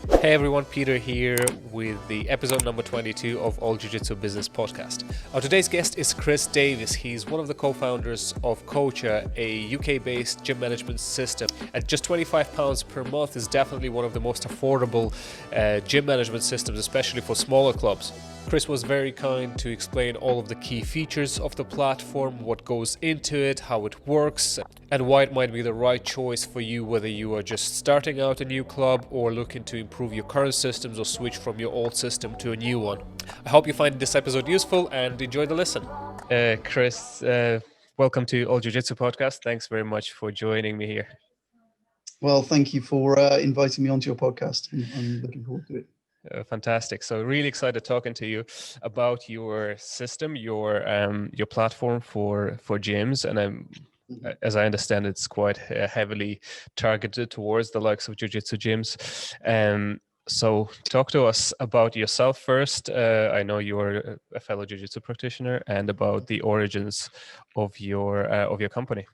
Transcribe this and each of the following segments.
Hey everyone, Peter here with the episode number 22 of All Jiu-Jitsu Business Podcast. Our today's guest is Chris Davis. He's one of the co-founders of Coacha, a UK-based gym management system. At just £25 per month is definitely one of the most affordable gym management systems, especially for smaller clubs. Chris was very kind to explain all of the key features of the platform, what goes into it, how it works, and why it might be the right choice for you, whether you are just starting out a new club or looking to improve your current systems or switch from your old system to a new one. I hope you find this episode useful and enjoy the listen. Chris, welcome to All Jiu-Jitsu Podcast. Thanks very much for joining me here. Well, thank you for inviting me onto your podcast. I'm looking forward to it. Fantastic. So really excited talking to you about your system, your platform for gyms. And as I understand, it's quite heavily targeted towards the likes of jiu-jitsu gyms. So talk to us about yourself first. I know you're a fellow jiu-jitsu practitioner, and about the origins of your company.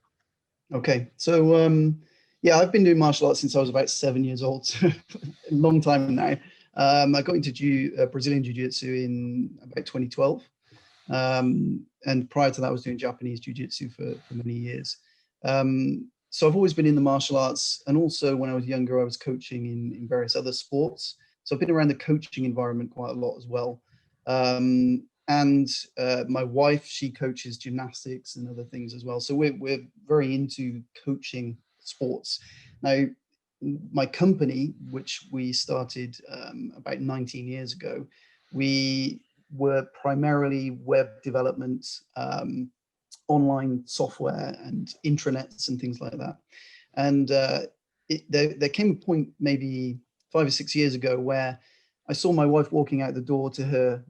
Okay. So, yeah, I've been doing martial arts since I was about 7 years old, so a long time now. I got into Brazilian Jiu-Jitsu in about 2012. And prior to that, I was doing Japanese Jiu-Jitsu for many years. So I've always been in the martial arts. And also when I was younger, I was coaching in various other sports. So I've been around the coaching environment quite a lot as well. And my wife, she coaches gymnastics and other things as well. So we're very into coaching sports. Now, my company, which we started about 19 years ago, we were primarily web development, online software and intranets and things like that. And there came a point maybe 5 or 6 years ago where I saw my wife walking out the door to her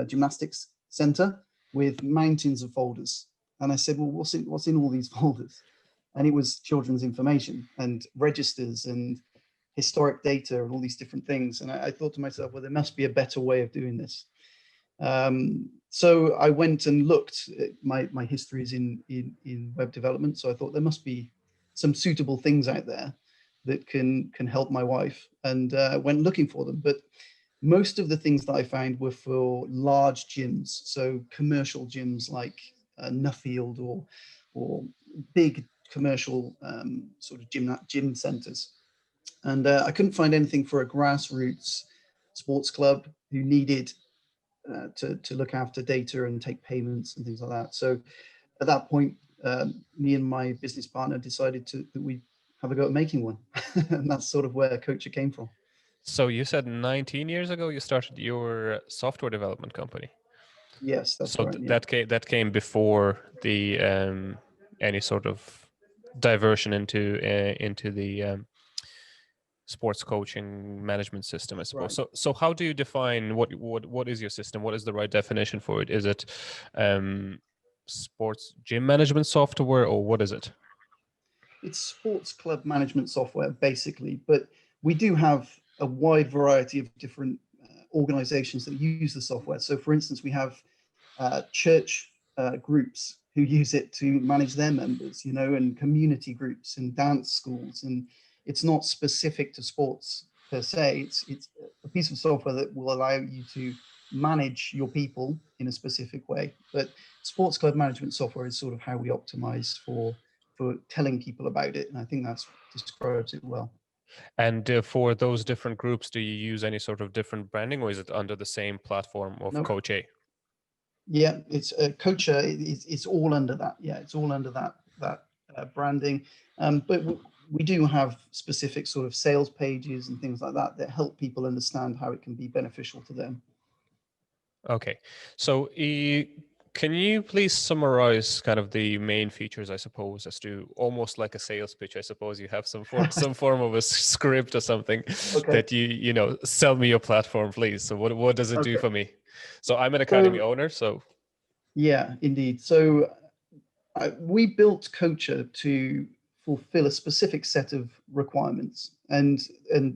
gymnastics center with mountains of folders. And I said, well, what's in all these folders? And it was children's information and registers and historic data and all these different things. And I thought to myself, well, there must be a better way of doing this. So I went and looked. My history is in web development, so I thought there must be some suitable things out there that can help my wife, and went looking for them. But most of the things that I found were for large gyms, so commercial gyms like Nuffield or big commercial sort of gym centers. And I couldn't find anything for a grassroots sports club who needed to look after data and take payments and things like that. So at that point, me and my business partner decided that we have a go at making one. And that's sort of where Coacha came from. So you said 19 years ago you started your software development company. Yes, that's so right. Yeah. that came before the any sort of diversion into the sports coaching management system, I suppose. Right. So how do you define what is your system? What is the right definition for it? Is it sports gym management software, or what is it? It's sports club management software, basically, but we do have a wide variety of different organizations that use the software. So for instance, we have church groups who use it to manage their members, and community groups and dance schools. And it's not specific to sports per se. It's a piece of software that will allow you to manage your people in a specific way. But sports club management software is sort of how we optimize for telling people about it. And I think that describes it well. And for those different groups, do you use any sort of different branding, or is it under the same platform of Coacha? Yeah, it's Coacha. It's all under that. Yeah, it's all under that branding. But we do have specific sort of sales pages and things like that help people understand how it can be beneficial to them. Okay, so can you please summarize kind of the main features, I suppose, as to almost like a sales pitch? I suppose you have some form of a script or something that you sell me your platform, please. So what does it do for me? So I'm an academy owner, so. Yeah, indeed. So we built Coacha to fulfill a specific set of requirements, and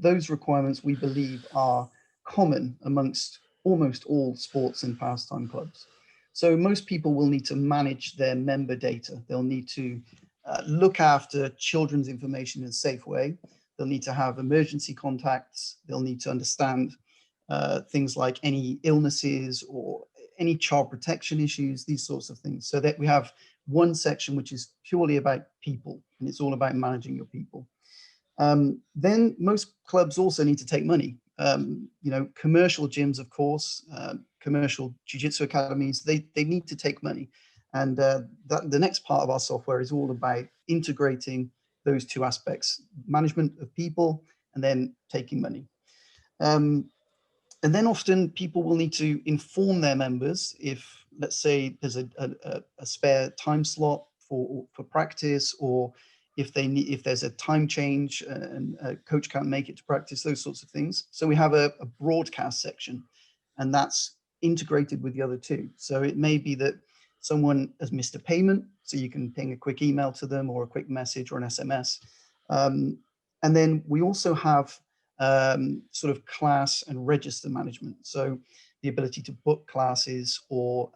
those requirements we believe are common amongst almost all sports and pastime clubs. So most people will need to manage their member data. They'll need to look after children's information in a safe way. They'll need to have emergency contacts. They'll need to understand things like any illnesses or any child protection issues, these sorts of things. So that we have one section which is purely about people, and it's all about managing your people. Then most clubs also need to take money. Commercial gyms, of course, commercial jiu-jitsu academies, they need to take money. And the next part of our software is all about integrating those two aspects, management of people and then taking money. And then often people will need to inform their members if, let's say, there's a spare time slot for practice, or if there's a time change and a coach can't make it to practice, those sorts of things. So we have a broadcast section, and that's integrated with the other two. So it may be that someone has missed a payment, so you can ping a quick email to them or a quick message or an SMS. And then we also have sort of class and register management. So the ability to book classes or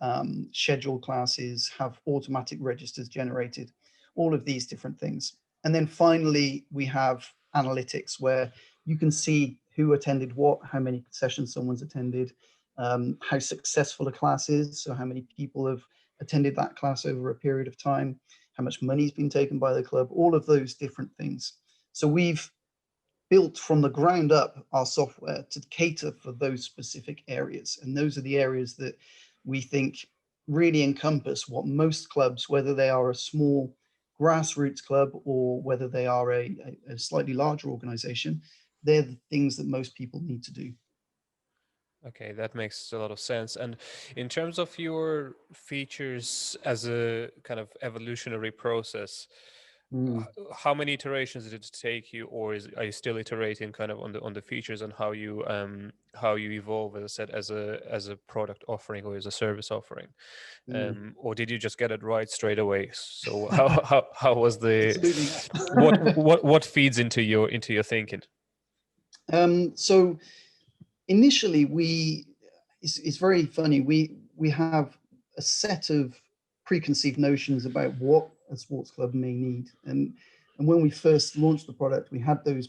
schedule classes, have automatic registers generated, all of these different things. And then finally, we have analytics where you can see who attended what, how many sessions someone's attended, how successful a class is, so how many people have attended that class over a period of time, how much money's been taken by the club, all of those different things. So we've built from the ground up our software to cater for those specific areas. And those are the areas that we think really encompass what most clubs, whether they are a small grassroots club or whether they are a slightly larger organization, they're the things that most people need to do. Okay, that makes a lot of sense. And in terms of your features as a kind of evolutionary process, how many iterations did it take you, or are you still iterating kind of on the features and how you evolve, as I said, as a product offering or as a service offering, or did you just get it right straight away? So how was the Absolutely, yes. what feeds into your thinking? So initially, it's very funny. We have a set of preconceived notions about what a sports club may need, and when we first launched the product, we had those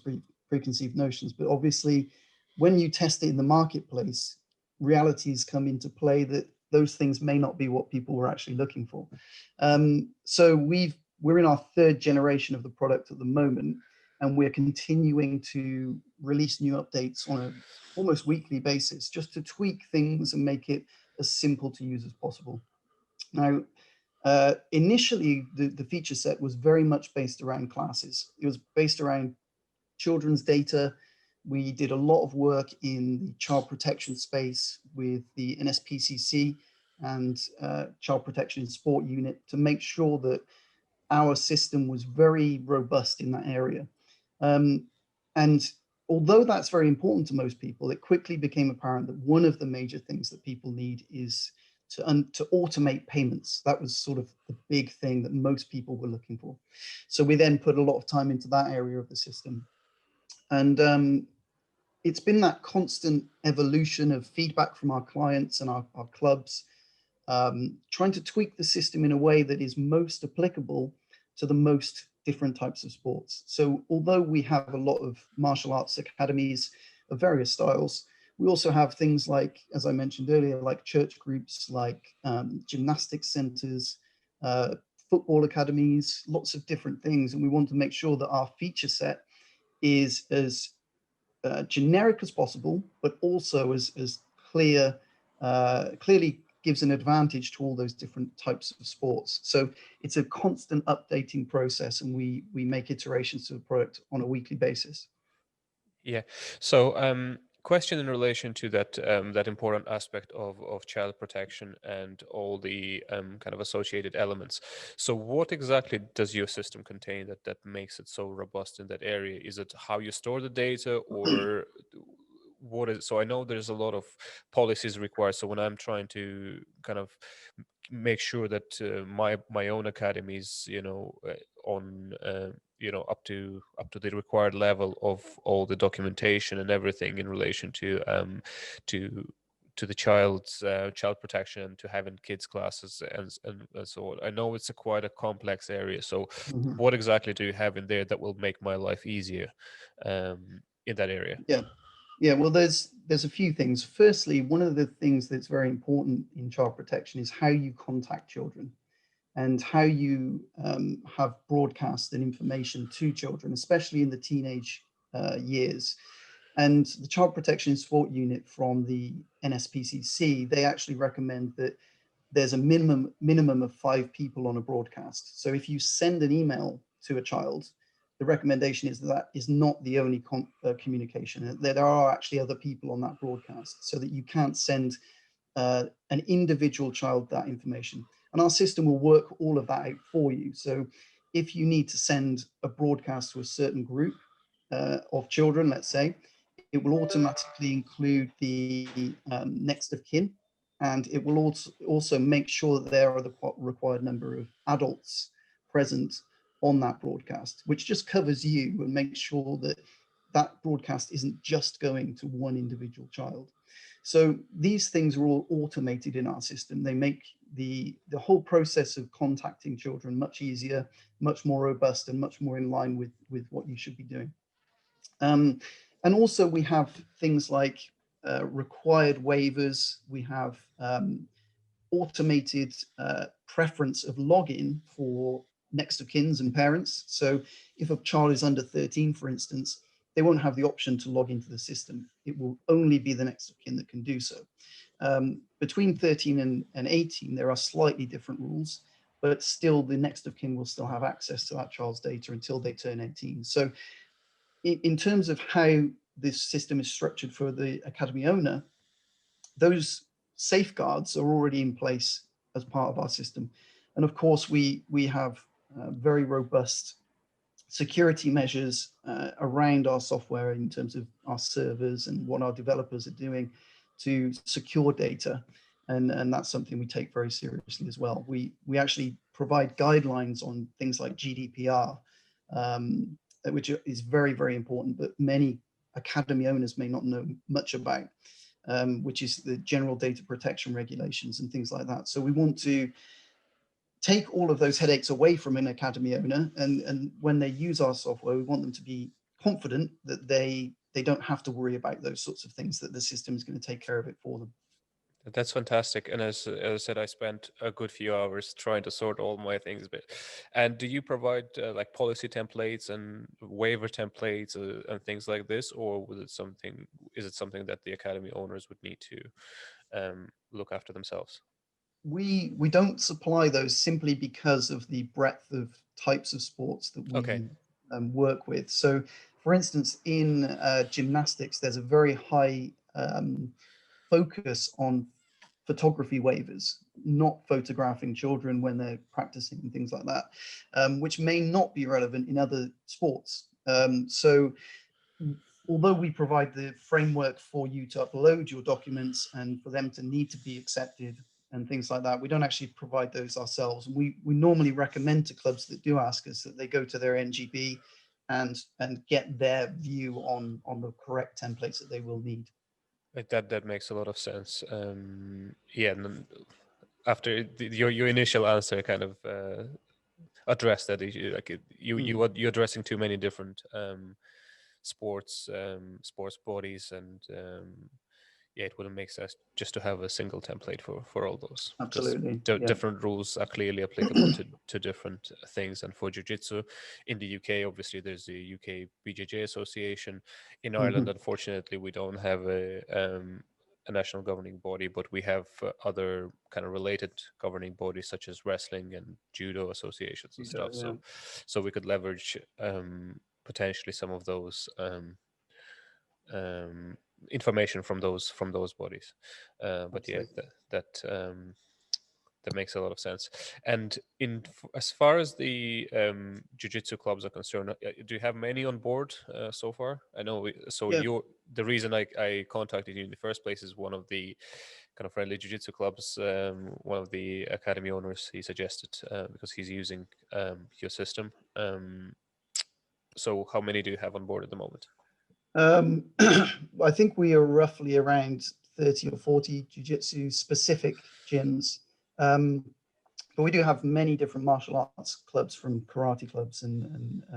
preconceived notions. But obviously, when you test it in the marketplace, realities come into play that those things may not be what people were actually looking for. So we're in our third generation of the product at the moment, and we're continuing to release new updates on a almost weekly basis, just to tweak things and make it as simple to use as possible. Now, initially, the feature set was very much based around classes. It was based around children's data. We did a lot of work in the child protection space with the NSPCC and Child Protection in Sport unit to make sure that our system was very robust in that area. And although that's very important to most people, it quickly became apparent that one of the major things that people need is to automate payments. That was sort of the big thing that most people were looking for. So we then put a lot of time into that area of the system. And it's been that constant evolution of feedback from our clients and our clubs, trying to tweak the system in a way that is most applicable to the most different types of sports. So although we have a lot of martial arts academies of various styles, we also have things like, as I mentioned earlier, like church groups, like gymnastics centers, football academies, lots of different things. And we want to make sure that our feature set is as generic as possible, but also as clearly gives an advantage to all those different types of sports. So it's a constant updating process, and we make iterations to the product on a weekly basis. Yeah. So, question in relation to that important aspect of child protection and all the kind of associated elements. So, what exactly does your system contain that makes it so robust in that area? Is it how you store the data, or what is? So, I know there's a lot of policies required. So, when I'm trying to kind of make sure that my own academies, on up to the required level of all the documentation and everything in relation to to the child's child protection, to having kids classes, and so on. I know it's quite a complex area. So, Mhm. what exactly do you have in there that will make my life easier in that area? Yeah. Yeah, well, there's a few things. Firstly, one of the things that's very important in child protection is how you contact children and how you have broadcast and information to children, especially in the teenage years. And the Child Protection and Sport Unit from the NSPCC, they actually recommend that there's a minimum of 5 people on a broadcast. So if you send an email to a child, the recommendation is that, that is not the only communication. There are actually other people on that broadcast, so that you can't send an individual child that information. And our system will work all of that out for you. So if you need to send a broadcast to a certain group of children, let's say, it will automatically include the next of kin, and it will also make sure that there are the required number of adults present on that broadcast, which just covers you and makes sure that that broadcast isn't just going to one individual child. So these things are all automated in our system. They make the whole process of contacting children much easier, much more robust, and much more in line with what you should be doing. And also we have things like required waivers. We have automated preference of login for next of kins and parents. So if a child is under 13, for instance, they won't have the option to log into the system. It will only be the next of kin that can do so. Between 13 and 18, there are slightly different rules, but still the next of kin will still have access to that child's data until they turn 18. So in terms of how this system is structured for the academy owner, those safeguards are already in place as part of our system. And of course, we have very robust security measures around our software in terms of our servers and what our developers are doing to secure data. And that's something we take very seriously as well. We actually provide guidelines on things like GDPR, which is very, very important, but many academy owners may not know much about, which is the general data protection regulations and things like that. So we want to take all of those headaches away from an academy owner, and when they use our software, we want them to be confident that they don't have to worry about those sorts of things, that the system is going to take care of it for them. That's fantastic. And as I said, I spent a good few hours trying to sort all my things. But and do you provide like policy templates and waiver templates and things like this, or was it something? Is it something that the academy owners would need to look after themselves? We don't supply those simply because of the breadth of types of sports that Okay. we work with. So, for instance, in gymnastics, there's a very high focus on photography waivers, not photographing children when they're practicing and things like that, which may not be relevant in other sports. So although we provide the framework for you to upload your documents and for them to need to be accepted and things like that, we don't actually provide those ourselves. We normally recommend to clubs that do ask us that they go to their NGB and get their view on the correct templates that they will need. That makes a lot of sense. Yeah, and then after your initial answer kind of addressed that issue. Like you're addressing too many different sports bodies, and yeah, it wouldn't make sense just to have a single template for all those, because Absolutely, yeah. different rules are clearly applicable to different things. And for jiu-jitsu in the UK, obviously there's the UK BJJ Association. In Ireland, Mhm. unfortunately, we don't have a national governing body, but we have other kind of related governing bodies such as wrestling and judo associations and stuff. Yeah. So we could leverage potentially some of those um, information from those bodies. But yeah, Absolutely. that makes a lot of sense. And as far as the jiu-jitsu clubs are concerned, do you have many on board so far? I know. So Yeah. the reason I contacted you in the first place is one of the kind of friendly jiu-jitsu clubs. One of the academy owners, he suggested, because he's using your system. So how many do you have on board at the moment? I think we are roughly around 30 or 40 jiu-jitsu specific gyms. But we do have many different martial arts clubs, from karate clubs and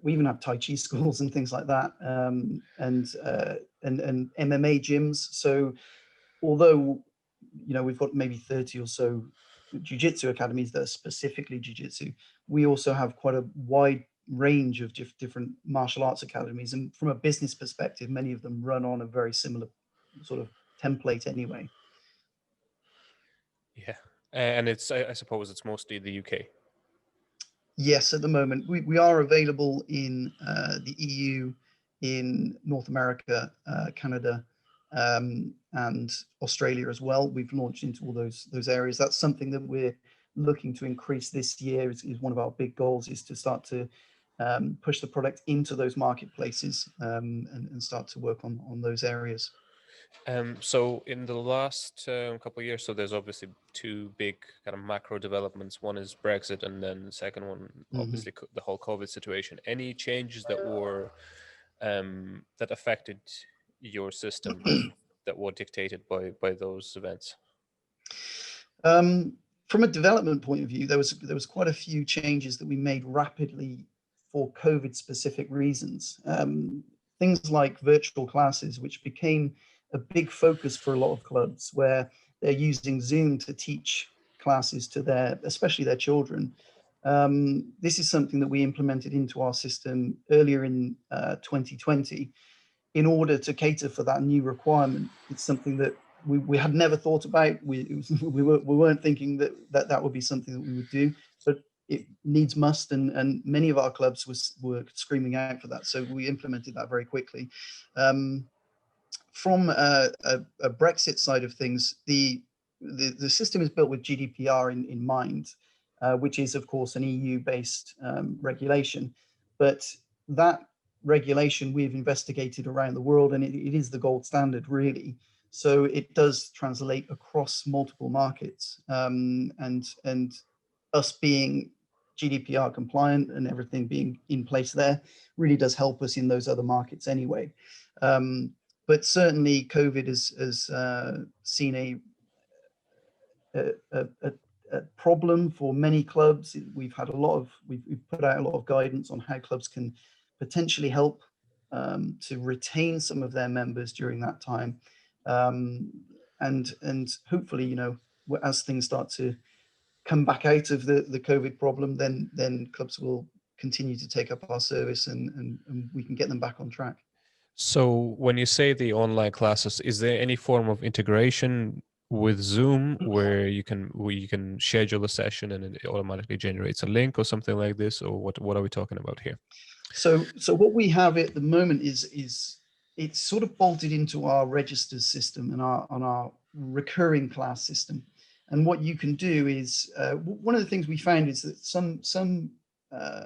we even have Tai Chi schools and things like that, and MMA gyms. So although, we've got maybe 30 or so jiu-jitsu academies that are specifically jiu-jitsu, we also have quite a wide range of different martial arts academies. And from a business perspective, many of them run on a very similar sort of template anyway. Yeah. And it's, I suppose it's mostly the UK. Yes, at the moment we are available in the EU, in North America, Canada, and Australia as well. We've launched into all those areas. That's something that we're looking to increase this year. Is one of our big goals, is to start to push the product into those marketplaces, and start to work on those areas. So in the last couple of years, so there's obviously two big kind of macro developments. One is Brexit, and then the second one, Mhm. obviously, the whole COVID situation. Any changes that were that affected your system that were dictated by those events? From a development point of view, there was quite a few changes that we made rapidly for COVID specific reasons. Things like virtual classes, which became a big focus for a lot of clubs, where they're using Zoom to teach classes to especially their children. This is something that we implemented into our system earlier in 2020, in order to cater for that new requirement. It's something that we had never thought about. We weren't thinking that would be something that we would do, but it needs must, and many of our clubs were screaming out for that. So we implemented that very quickly. From a Brexit side of things, the system is built with GDPR in mind, which is of course an EU-based regulation, but that regulation we've investigated around the world, and it is the gold standard, really. So it does translate across multiple markets, and us being GDPR compliant and everything being in place there really does help us in those other markets anyway. But certainly COVID has seen a problem for many clubs. We've put out a lot of guidance on how clubs can potentially help to retain some of their members during that time, and hopefully, as things start to come back out of the COVID problem, then clubs will continue to take up our service, and we can get them back on track. So when you say the online classes, is there any form of integration with Zoom where you can schedule a session and it automatically generates a link or something like this, or what are we talking about here? So what we have at the moment is it's sort of bolted into our registers system and our recurring class system. And what you can do is, one of the things we found is that some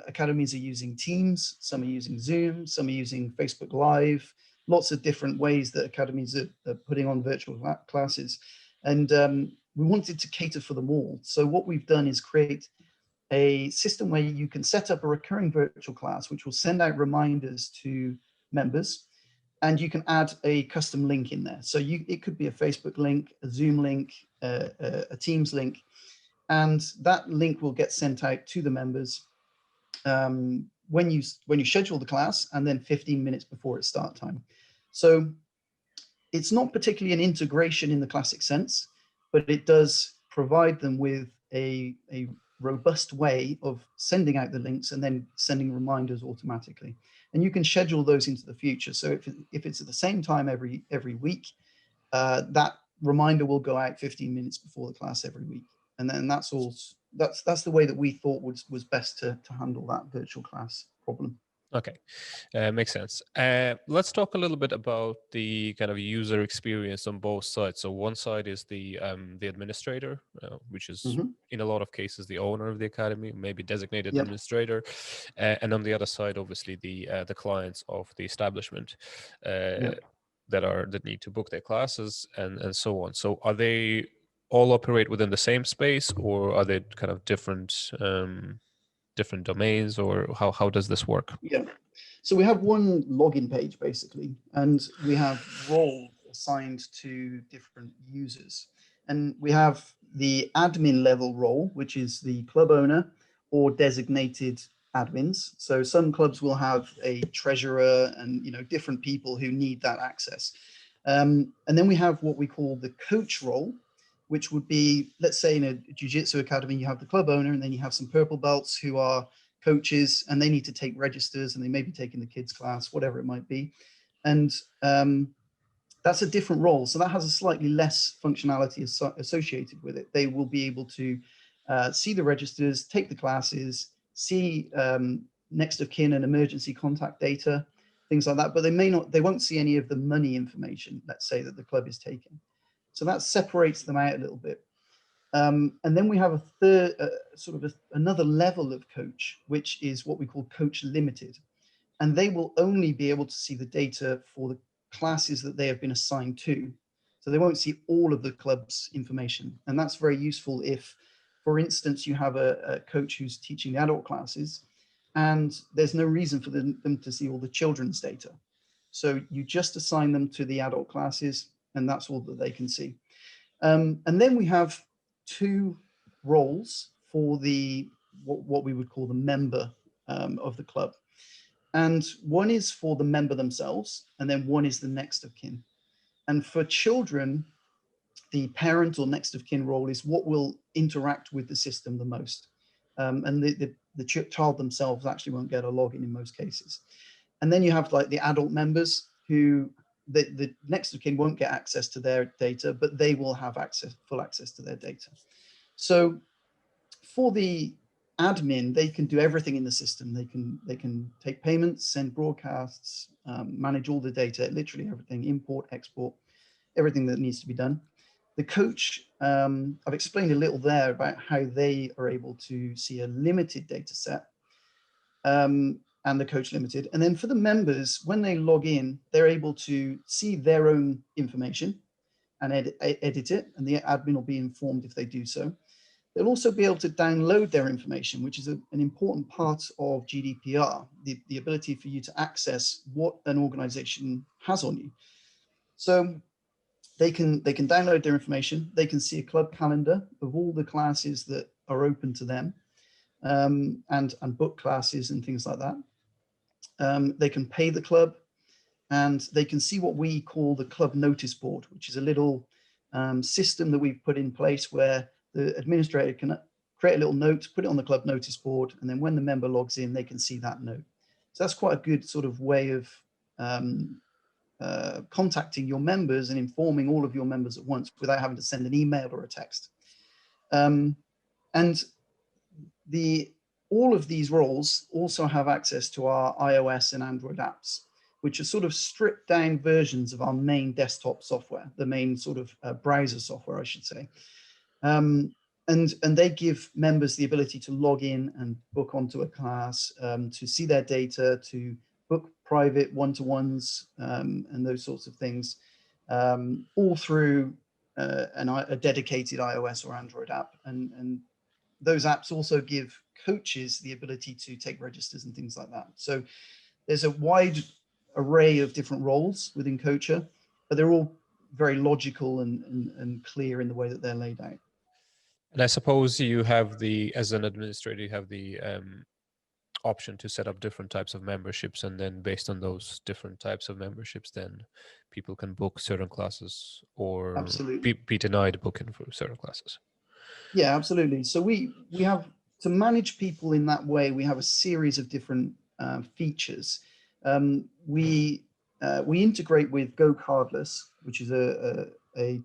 academies are using Teams, some are using Zoom, some are using Facebook Live, lots of different ways that academies are putting on virtual classes. And we wanted to cater for them all. So what we've done is create a system where you can set up a recurring virtual class, which will send out reminders to members, and you can add a custom link in there. So it could be a Facebook link, a Zoom link, a Teams link, and that link will get sent out to the members when you schedule the class, and then 15 minutes before its start time. So it's not particularly an integration in the classic sense, but it does provide them with a robust way of sending out the links and then sending reminders automatically. And you can schedule those into the future. So if it's at the same time every week, that reminder will go out 15 minutes before the class every week. And then that's the way that we thought was best to handle that virtual class problem. Okay, makes sense. Let's talk a little bit about the kind of user experience on both sides. So one side is the administrator, which is Mm-hmm. in a lot of cases the owner of the academy, maybe designated Yep. administrator, and on the other side, obviously the clients of the establishment Yep. that need to book their classes and so on. So are they all operate within the same space, or are they kind of different domains, or how does this work? Yeah. So we have one login page basically, and we have roles assigned to different users. And we have the admin level role, which is the club owner or designated admins. So some clubs will have a treasurer and different people who need that access. And then we have what we call the coach role, which would be, let's say in a jiu-jitsu academy, you have the club owner and then you have some purple belts who are coaches and they need to take registers and they may be taking the kids class, whatever it might be. And that's a different role. So that has a slightly less functionality associated with it. They will be able to see the registers, take the classes, see next of kin and emergency contact data, things like that, but they won't see any of the money information, let's say, that the club is taking. So that separates them out a little bit. And then we have a third, another level of coach, which is what we call coach limited. And they will only be able to see the data for the classes that they have been assigned to. So they won't see all of the club's information. And that's very useful if, for instance, you have a coach who's teaching the adult classes and there's no reason for them to see all the children's data. So you just assign them to the adult classes and that's all that they can see. And then we have two roles for what we would call the member of the club. And one is for the member themselves, and then one is the next of kin. And for children, the parent or next of kin role is what will interact with the system the most. And the child themselves actually won't get a login in most cases. And then you have like the adult members who the next of kin won't get access to their data, but they will have full access to their data. So for the admin, they can do everything in the system. They can take payments, send broadcasts, manage all the data, literally everything, import, export, everything that needs to be done. The coach, I've explained a little there about how they are able to see a limited data set and the coach limited. And then for the members, when they log in, they're able to see their own information and edit it, and the admin will be informed if they do so. They'll also be able to download their information, which is an important part of GDPR, the ability for you to access what an organization has on you. So they can download their information. They can see a club calendar of all the classes that are open to them and book classes and things like that. They can pay the club and they can see what we call the club notice board, which is a little system that we've put in place where the administrator can create a little note, put it on the club notice board, and then when the member logs in, they can see that note. So that's quite a good sort of way of contacting your members and informing all of your members at once without having to send an email or a text. And all of these roles also have access to our iOS and Android apps, which are sort of stripped down versions of our main desktop software, the main sort of browser software, I should say. And they give members the ability to log in and book onto a class, to see their data, to book private one-to-ones and those sorts of things, all through a dedicated iOS or Android app. And those apps also give coaches the ability to take registers and things like that. So there's a wide array of different roles within Coacha, but they're all very logical and clear in the way that they're laid out. And I suppose you have as an administrator, you have the option to set up different types of memberships, and then based on those different types of memberships, then people can book certain classes or Absolutely. be denied booking for certain classes. Yeah, absolutely. So we have to manage people in that way. We have a series of different features. We integrate with Go Cardless, which is a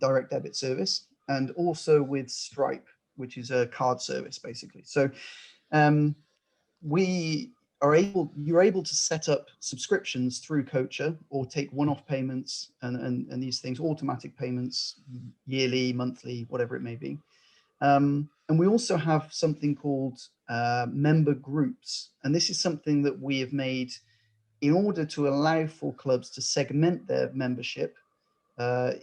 direct debit service, and also with Stripe, which is a card service, basically. So you're able to set up subscriptions through Coacha or take one-off payments and these things, automatic payments, yearly, monthly, whatever it may be. And we also have something called member groups. And this is something that we have made in order to allow for clubs to segment their membership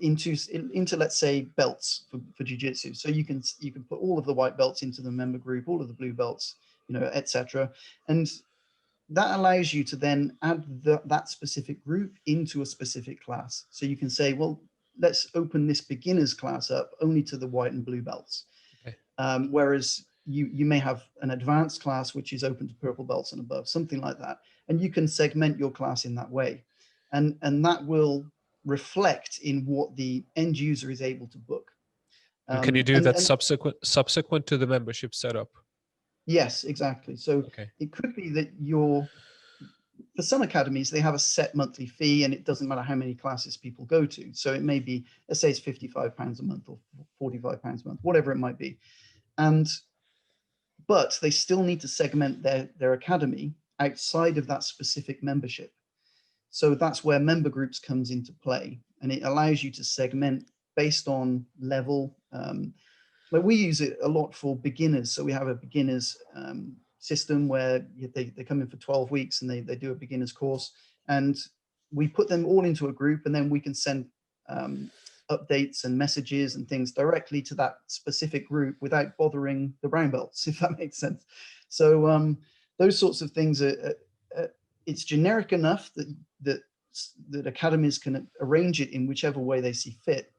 into let's say belts for jiu-jitsu. So you can put all of the white belts into the member group, all of the blue belts, etc. And that allows you to then add that specific group into a specific class. So you can say, well, let's open this beginners class up only to the white and blue belts. Okay. Whereas you may have an advanced class which is open to purple belts and above, something like that, and you can segment your class in that way, and that will reflect in what the end user is able to book. And can you do And that subsequent to the membership setup? yes, exactly. So Okay. it could be that for some academies, they have a set monthly fee, and it doesn't matter how many classes people go to. So it may be, let's say it's £55 a month or £45 a month, whatever it might be. But they still need to segment their academy outside of that specific membership. So that's where member groups comes into play, and it allows you to segment based on level. Like we use it a lot for beginners. So we have a beginners system where they come in for 12 weeks and they do a beginners course, and we put them all into a group, and then we can send updates and messages and things directly to that specific group without bothering the brown belts, if that makes sense. So those sorts of things it's generic enough that academies can arrange it in whichever way they see fit,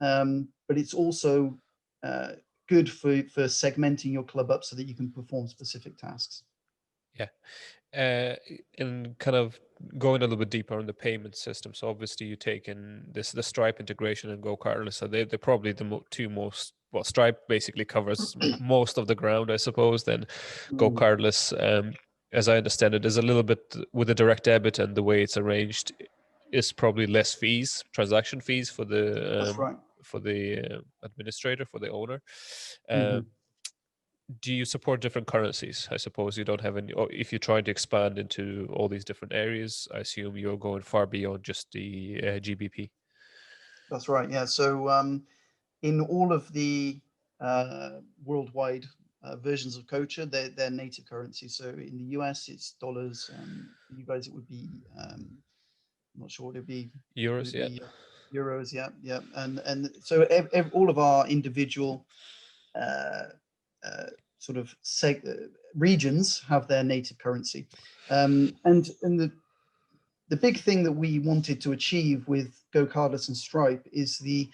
but it's also good for segmenting your club up so that you can perform specific tasks. Yeah. And kind of going a little bit deeper on the payment system. So obviously you take in the Stripe integration and Go Cardless. So they're probably the two most, well, Stripe basically covers most of the ground, I suppose. Then Go Cardless, as I understand it, is a little bit with the direct debit and the way it's arranged is probably less fees, transaction fees for That's right. Administrator, for the owner. Mm-hmm. Do you support different currencies? I suppose you don't have any, or if you're trying to expand into all these different areas, I assume you're going far beyond just the GBP. That's right. Yeah. So in all of the worldwide versions of Coacha, they're native currency. So in the US, it's dollars. For you guys, it would be I'm not sure what it'd be. Would Euros, it yeah. be euros? Yeah, yeah. And so all of our individual uh, sort of regions have their native currency, and the big thing that we wanted to achieve with Go Cardless and Stripe is the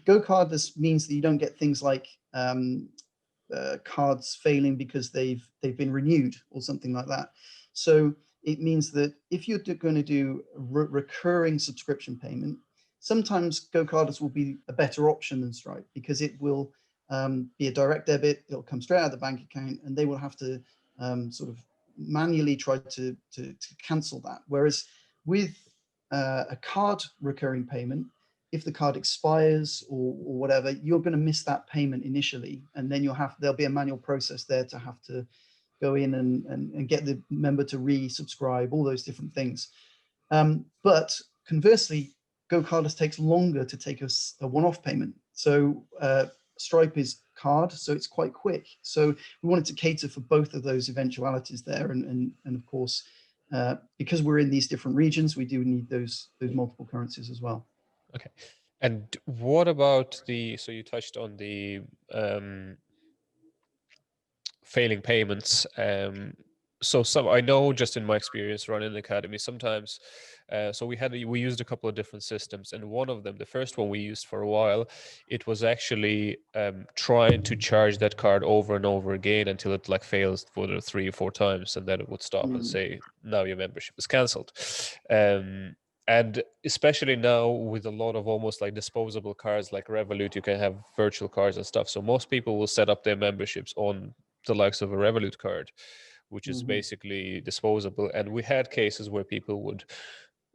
Go Cardless means that you don't get things like cards failing because they've been renewed or something like that. So it means that if you're going to do recurring subscription payment, sometimes Go Cardless will be a better option than Stripe because it will be a direct debit. It'll come straight out of the bank account, and they will have to sort of manually try to cancel that. Whereas with a card recurring payment, if the card expires or whatever, you're going to miss that payment initially, and then there'll be a manual process there to have to go in and get the member to resubscribe, all those different things. But conversely, Go Cardless takes longer to take a one-off payment. So Stripe is card, so it's quite quick. So we wanted to cater for both of those eventualities there, and of course, because we're in these different regions, we do need those multiple currencies as well. Okay. And what about so you touched on the failing payments. So I know just in my experience running the academy, sometimes so we used a couple of different systems, and one of them, the first one we used for a while, it was actually trying to charge that card over and over again until it like fails for the 3 or 4 times, and then it would stop and say, now your membership is cancelled. And especially now with a lot of almost like disposable cards like Revolut, you can have virtual cards and stuff. So most people will set up their memberships on the likes of a Revolut card, which is basically disposable. And we had cases where people would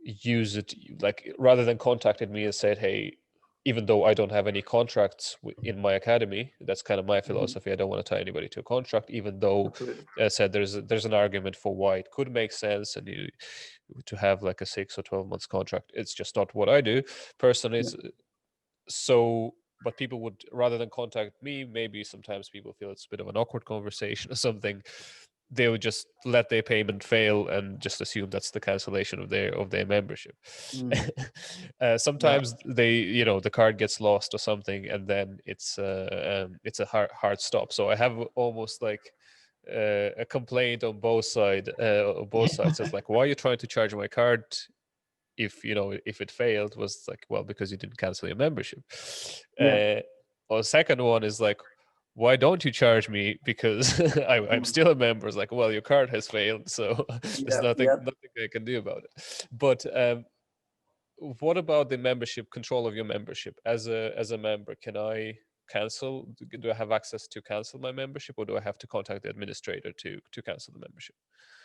use it, like rather than contacted me and said, hey, even though I don't have any contracts in my academy, that's kind of my philosophy. I don't want to tie anybody to a contract, even though, as I said, there's an argument for why it could make sense and to have like a 6 or 12 months contract. It's just not what I do personally. So, but people would, rather than contact me, maybe sometimes people feel it's a bit of an awkward conversation or something, they would just let their payment fail and just assume that's the cancellation of their membership. Sometimes the card gets lost or something, and then it's a hard stop. So I have almost like a complaint on both sides. It's like, why are you trying to charge my card if if it failed was like, well, because you didn't cancel your membership. Yeah. Or second one is like, why don't you charge me because I'm Mm. still a member? It's like, well, your card has failed, so there's Yeah. nothing Yeah. I can do about it. But what about the membership, control of your membership? As a member, can I cancel? Do I have access to cancel my membership, or do I have to contact the administrator to cancel the membership?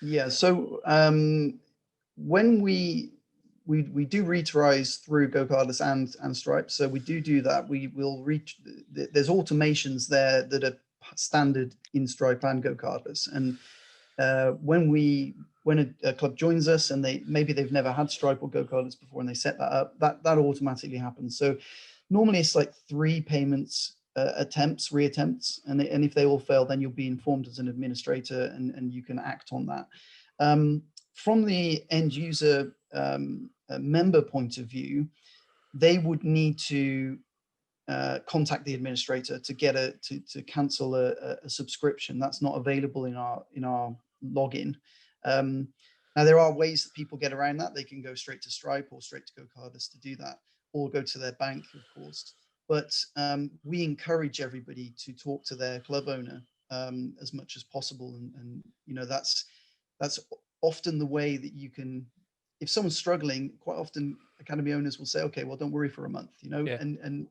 Yeah. So when we do reauthorize through GoCardless and Stripe, so we do that. We will reach. There's automations there that are standard in Stripe and GoCardless, and when a club joins us and they've never had Stripe or GoCardless before and they set that up, that automatically happens. So normally it's like 3 payments reattempts, and if they all fail, then you'll be informed as an administrator and you can act on that. From the end user member point of view, they would need to contact the administrator to get to cancel a subscription. That's not available in our login. Now there are ways that people get around that. They can go straight to Stripe or straight to GoCardless to do that, or go to their bank, of course. But we encourage everybody to talk to their club owner as much as possible, and that's often the way that you can. If someone's struggling, quite often academy owners will say, "Okay, well, don't worry for a month," Yeah. and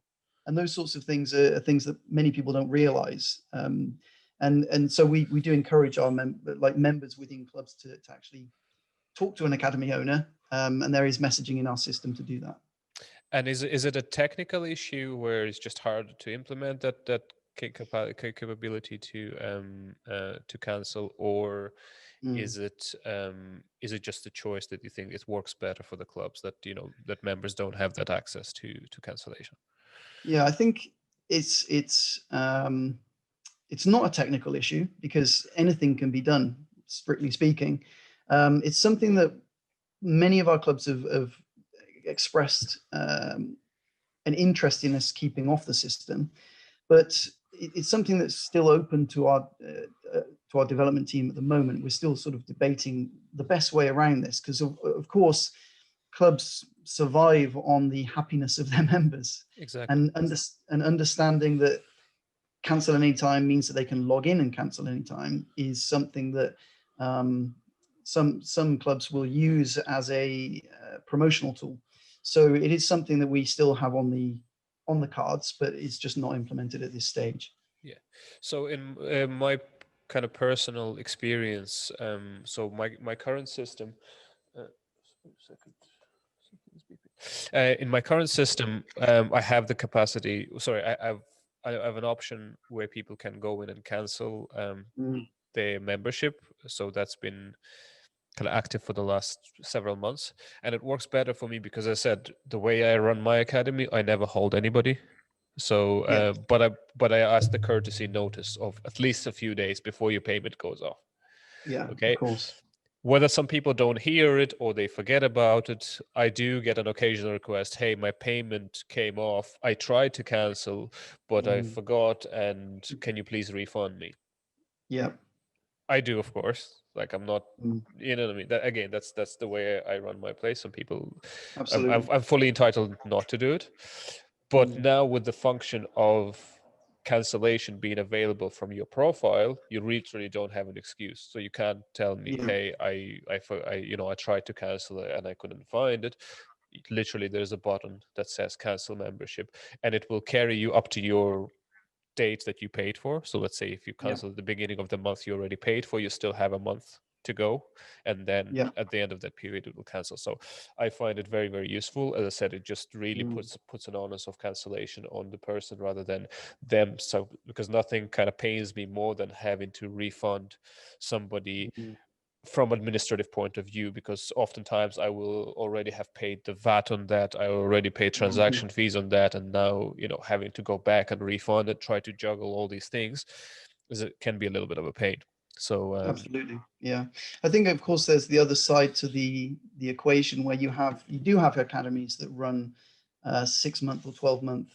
those sorts of things are things that many people don't realize. And so we do encourage our members within clubs to actually talk to an academy owner, and there is messaging in our system to do that. And is it a technical issue where it's just harder to implement that capability to cancel, or Mm. is it just a choice that you think it works better for the clubs, that that members don't have that access to cancellation? Yeah, I think it's it's not a technical issue because anything can be done, strictly speaking. It's something that many of our clubs have expressed an interest in us keeping off the system, but it's something that's still open to our development team at the moment. We're still sort of debating the best way around this because, of course, clubs survive on the happiness of their members, Exactly. and understanding that cancel anytime means that they can log in and cancel anytime is something that some clubs will use as a promotional tool. So it is something that we still have on the cards, but it's just not implemented at this stage. Yeah. So in my kind of personal experience, so my current system, uh, second, something's beeping. In my current system, I have the capacity. Sorry, I have an option where people can go in and cancel Mm. their membership. So that's been kind of active for the last several months, and it works better for me because I said the way I run my academy, I never hold anybody. So, Yeah, but I asked the courtesy notice of at least a few days before your payment goes off. yeah, of Okay. course. Whether some people don't hear it or they forget about it, I do get an occasional request. Hey, my payment came off. I tried to cancel, but I Mm. forgot. And can you please refund me? Yeah. I do, of course. Like I'm not, Mm. you know what I mean. That, again, that's the way I run my place. Some people, Absolutely. I'm fully entitled not to do it. But Mm. now with the function of cancellation being available from your profile, you literally don't have an excuse. So you can't tell me, Yeah. hey, I tried to cancel it and I couldn't find it. Literally, there's a button that says cancel membership, and it will carry you up to your date that you paid for. So let's say if you Yeah. cancel at the beginning of the month you already paid for, you still have a month to go, and then Yeah. at the end of that period it will cancel. So I find it very, very useful. As I said, it just really Mm. puts an onus of cancellation on the person rather than them. So because nothing kind of pains me more than having to refund somebody Mm. from administrative point of view, because oftentimes I will already have paid the VAT on that, I already paid Mhm. transaction fees on that, and now having to go back and refund it, try to juggle all these things, it can be a little bit of a pain. So Absolutely. Yeah. I think, of course, there's the other side to the equation where you do have academies that run 6 month or 12-month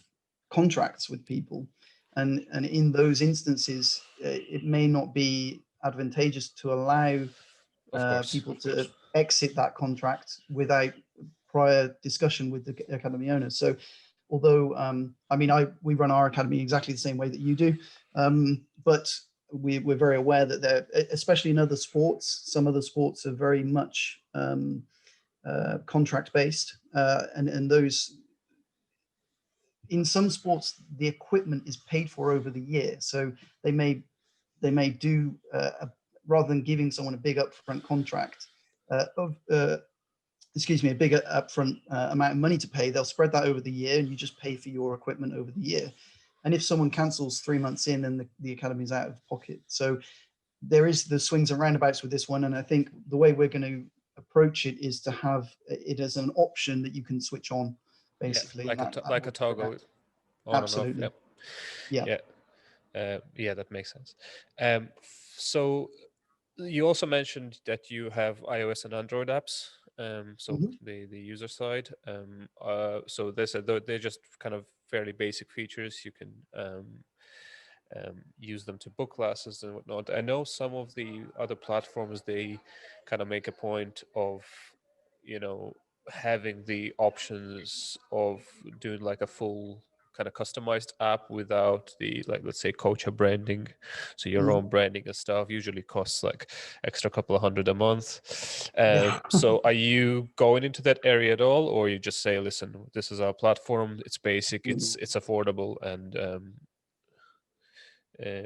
contracts with people. And in those instances, it may not be advantageous to allow of course. people to exit that contract without prior discussion with the academy owner. So although, we run our academy exactly the same way that you do, but we're very aware that there, especially in other sports, some other sports are very much contract based, and those, in some sports, the equipment is paid for over the year. So they may do, rather than giving someone a big upfront contract a big upfront amount of money to pay, they'll spread that over the year, and you just pay for your equipment over the year. And if someone cancels 3 months in, then the academy is out of pocket. So there is the swings and roundabouts with this one. And I think the way we're going to approach it is to have it as an option that you can switch on, basically. Yeah, like a toggle on Absolutely. and off. Yeah, that makes sense. So you also mentioned that you have iOS and Android apps. So the user side. So they're just kind of fairly basic features. You can use them to book classes and whatnot. I know some of the other platforms, they kind of make a point of, having the options of doing like a full kind of customized app without the, like, let's say, Coacha branding. So your own branding and stuff usually costs like extra couple of $100 a month. So are you going into that area at all, or you just say, listen, this is our platform, it's basic, it's affordable, and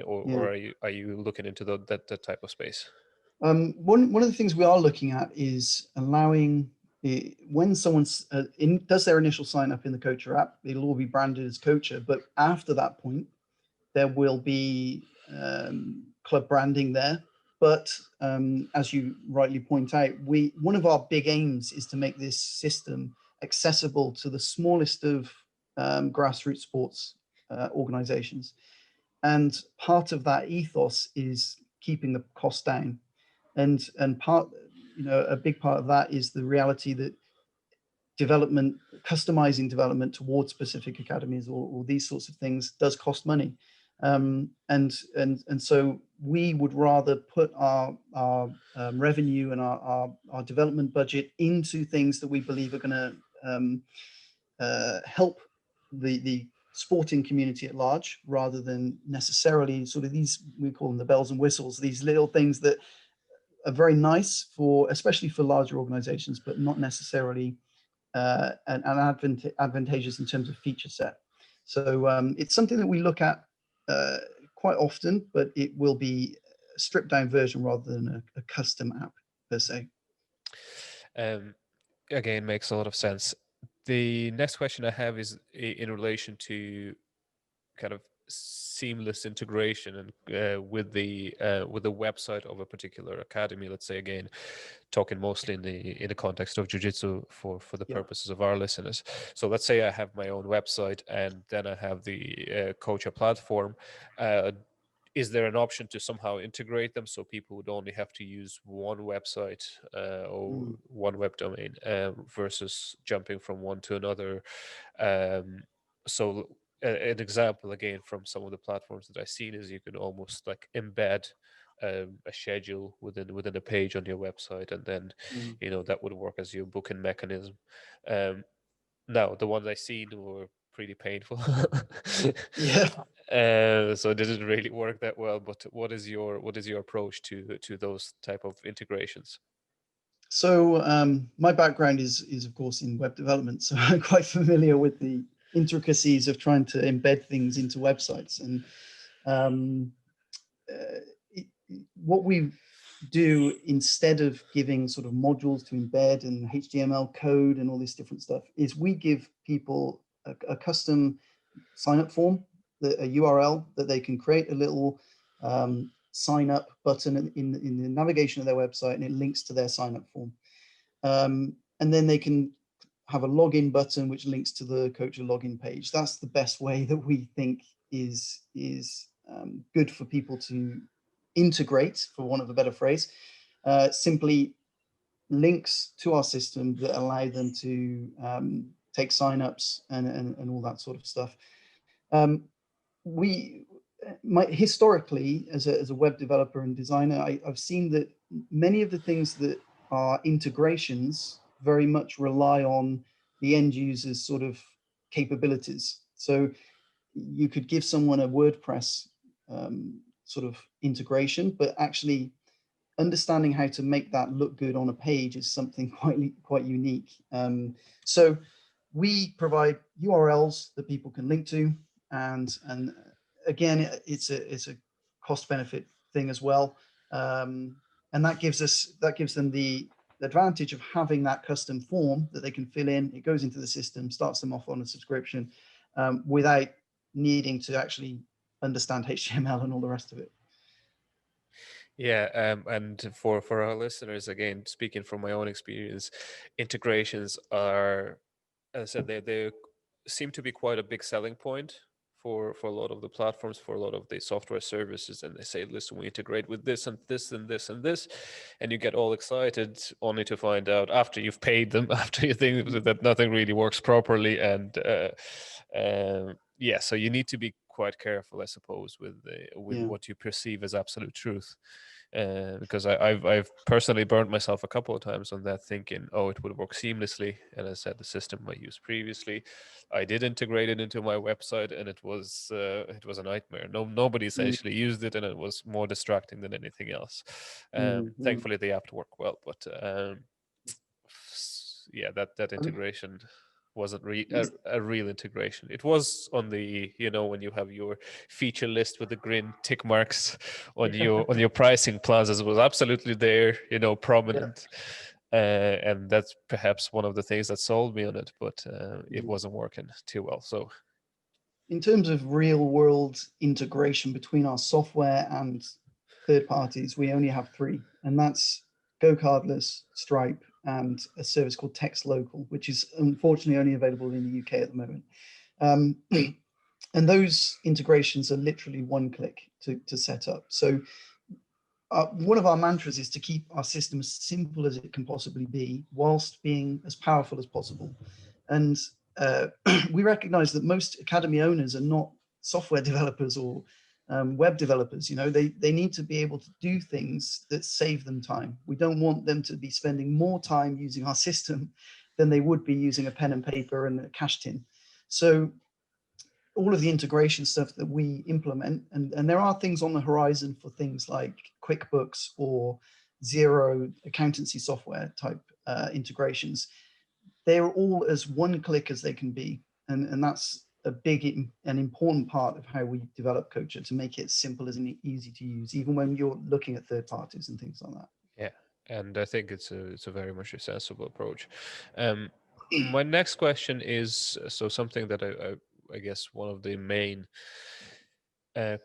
or are you looking into that type of space? One of the things we are looking at is allowing when someone does their initial sign up in the Coacha app, it'll all be branded as Coacha. But after that point, there will be club branding there. But as you rightly point out, one of our big aims is to make this system accessible to the smallest of grassroots sports organizations. And part of that ethos is keeping the cost down. And a big part of that is the reality that customizing development towards specific academies or these sorts of things does cost money. And so we would rather put our revenue and our development budget into things that we believe are going to help the sporting community at large, rather than necessarily sort of these, we call them the bells and whistles, these little things that are very nice especially for larger organizations, but not necessarily advantageous in terms of feature set. So it's something that we look at quite often, but it will be a stripped down version rather than a custom app per se. Again, makes a lot of sense. The next question I have is in relation to kind of seamless integration and with the website of a particular academy. Let's say, again, talking mostly in the context of jiu-jitsu for the purposes of our listeners. So let's say I have my own website and then I have the Coacha platform. Is there an option to somehow integrate them so people would only have to use one website or one web domain versus jumping from one to another? So an example, again, from some of the platforms that I've seen, is you can almost like embed a schedule within a page on your website, and then that would work as your booking mechanism. Now, the ones I seen were pretty painful. So it didn't really work that well. But what is your approach to those type of integrations? So my background is of course in web development, so I'm quite familiar with the intricacies of trying to embed things into websites. And what we do, instead of giving sort of modules to embed and HTML code and all this different stuff, is we give people a custom sign-up form, a URL that they can create a little sign-up button in the navigation of their website, and it links to their sign-up form. And then they can have a login button which links to the Coacha login page. That's the best way that we think is good for people to integrate, for want of a better phrase. Simply links to our system that allow them to take signups and all that sort of stuff. Historically, as a web developer and designer, I've seen that many of the things that are integrations very much rely on the end user's sort of capabilities. So you could give someone a WordPress sort of integration, but actually understanding how to make that look good on a page is something quite unique. So we provide URLs that people can link to, and again, it's a cost benefit thing as well, and that gives them the advantage of having that custom form that they can fill in. It goes into the system, starts them off on a subscription, without needing to actually understand HTML and all the rest of it. Yeah, and for our listeners, again, speaking from my own experience, integrations are, as I said, they seem to be quite a big selling point for a lot of the platforms, for a lot of the software services, and they say, listen, we integrate with this and this and this and this, and you get all excited, only to find out after you've paid them, after you think that nothing really works properly, and yeah, so you need to be quite careful, I suppose, with Yeah. what you perceive as absolute truth, because I've personally burnt myself a couple of times on that, thinking, oh, it would work seamlessly, and I said the system I used previously, I did integrate it into my website, and it was a nightmare. Nobody essentially used it, and it was more distracting than anything else. Thankfully, the app worked well, but yeah, that integration wasn't a real integration. It was on the, when you have your feature list with the green tick marks on your pricing plans, it was absolutely there, prominent. And that's perhaps one of the things that sold me on it, but it wasn't working too well. So in terms of real world integration between our software and third parties, we only have three, and that's Go Cardless, Stripe, and a service called Text Local, which is unfortunately only available in the UK at the moment. And those integrations are literally one click to set up. So one of our mantras is to keep our system as simple as it can possibly be, whilst being as powerful as possible. And we recognize that most academy owners are not software developers or web developers. They need to be able to do things that save them time. We don't want them to be spending more time using our system than they would be using a pen and paper and a cash tin. So all of the integration stuff that we implement, and there are things on the horizon for things like QuickBooks or Xero accountancy software type integrations. They're all as one click as they can be. And that's a big and important part of how we develop Coacha, to make it simple and easy to use, even when you're looking at third parties and things like that. yeah, and I think it's a very much a sensible approach. My next question is, so something that I guess one of the main not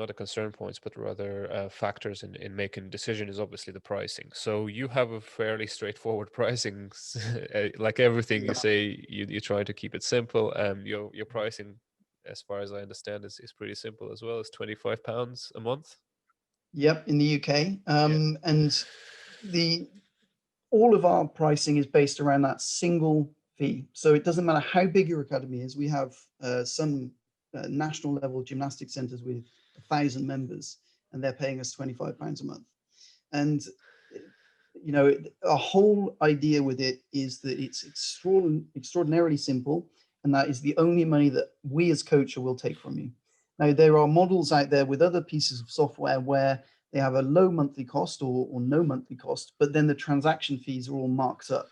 a concern points, but rather factors in making a decision is obviously the pricing. So you have a fairly straightforward pricing, like everything you say, you try to keep it simple. Your pricing, as far as I understand, is pretty simple as well. It's £25 a month. Yep, in the UK. And all of our pricing is based around that single fee. So it doesn't matter how big your academy is. We have some national level gymnastic centers with 1,000 members, and they're paying us £25 a month. And our whole idea with it is that it's extraordinarily simple, and that is the only money that we as Coacha will take from you. Now, there are models out there with other pieces of software where they have a low monthly cost or no monthly cost, but then the transaction fees are all marked up.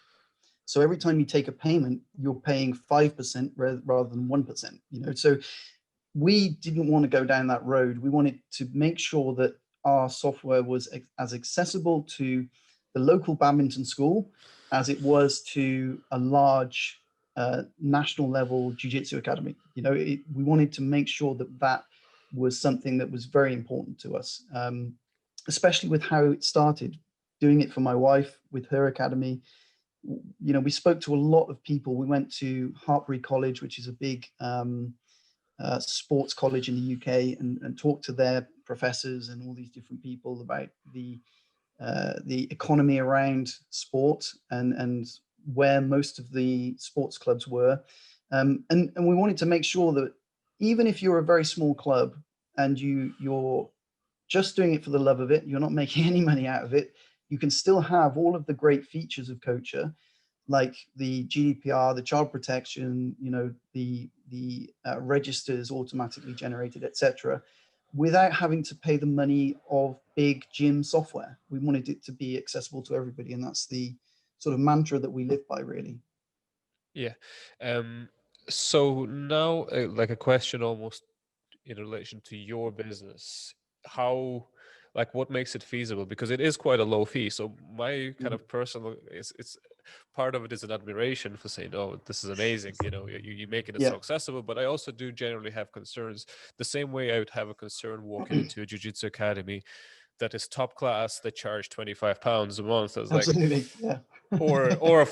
So every time you take a payment, you're paying 5% rather than 1%. So we didn't want to go down that road. We wanted to make sure that our software was as accessible to the local badminton school as it was to a large national level jiu-jitsu academy. We wanted to make sure that was something that was very important to us, especially with how it started. Doing it for my wife with her academy, we spoke to a lot of people. We went to Hartbury College, which is a big sports college in the UK, and talked to their professors and all these different people about the economy around sport and where most of the sports clubs were. And we wanted to make sure that even if you're a very small club and you're just doing it for the love of it, you're not making any money out of it, you can still have all of the great features of Coacha, like the GDPR, the child protection, the registers automatically generated, etc., without having to pay the money of big gym software. We wanted it to be accessible to everybody, and that's the sort of mantra that we live by, really. Yeah. So now, like a question almost in relation to your business, how, like, what makes it feasible? Because it is quite a low fee. So my kind of personal, it's part of it is an admiration for saying, oh, this is amazing. You're making it so Yeah, accessible. But I also do generally have concerns. The same way I would have a concern walking into a jiu-jitsu academy that is top class that charge £25 a month. I was like, absolutely. Yeah. or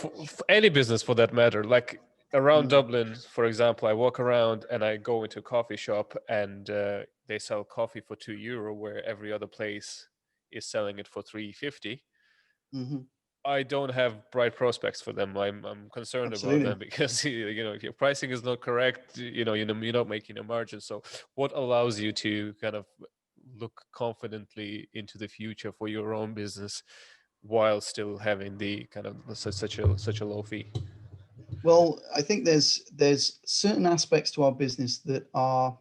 any business for that matter. Like around Mm, Dublin, for example, I walk around and I go into a coffee shop and they sell coffee for €2, where every other place is selling it for 3.50. mhm, I don't have bright prospects for them. I'm concerned about them absolutely. because if your pricing is not correct, you're not making a margin. So what allows you to kind of look confidently into the future for your own business while still having the kind of such a low fee? Well, I think there's certain aspects to our business that are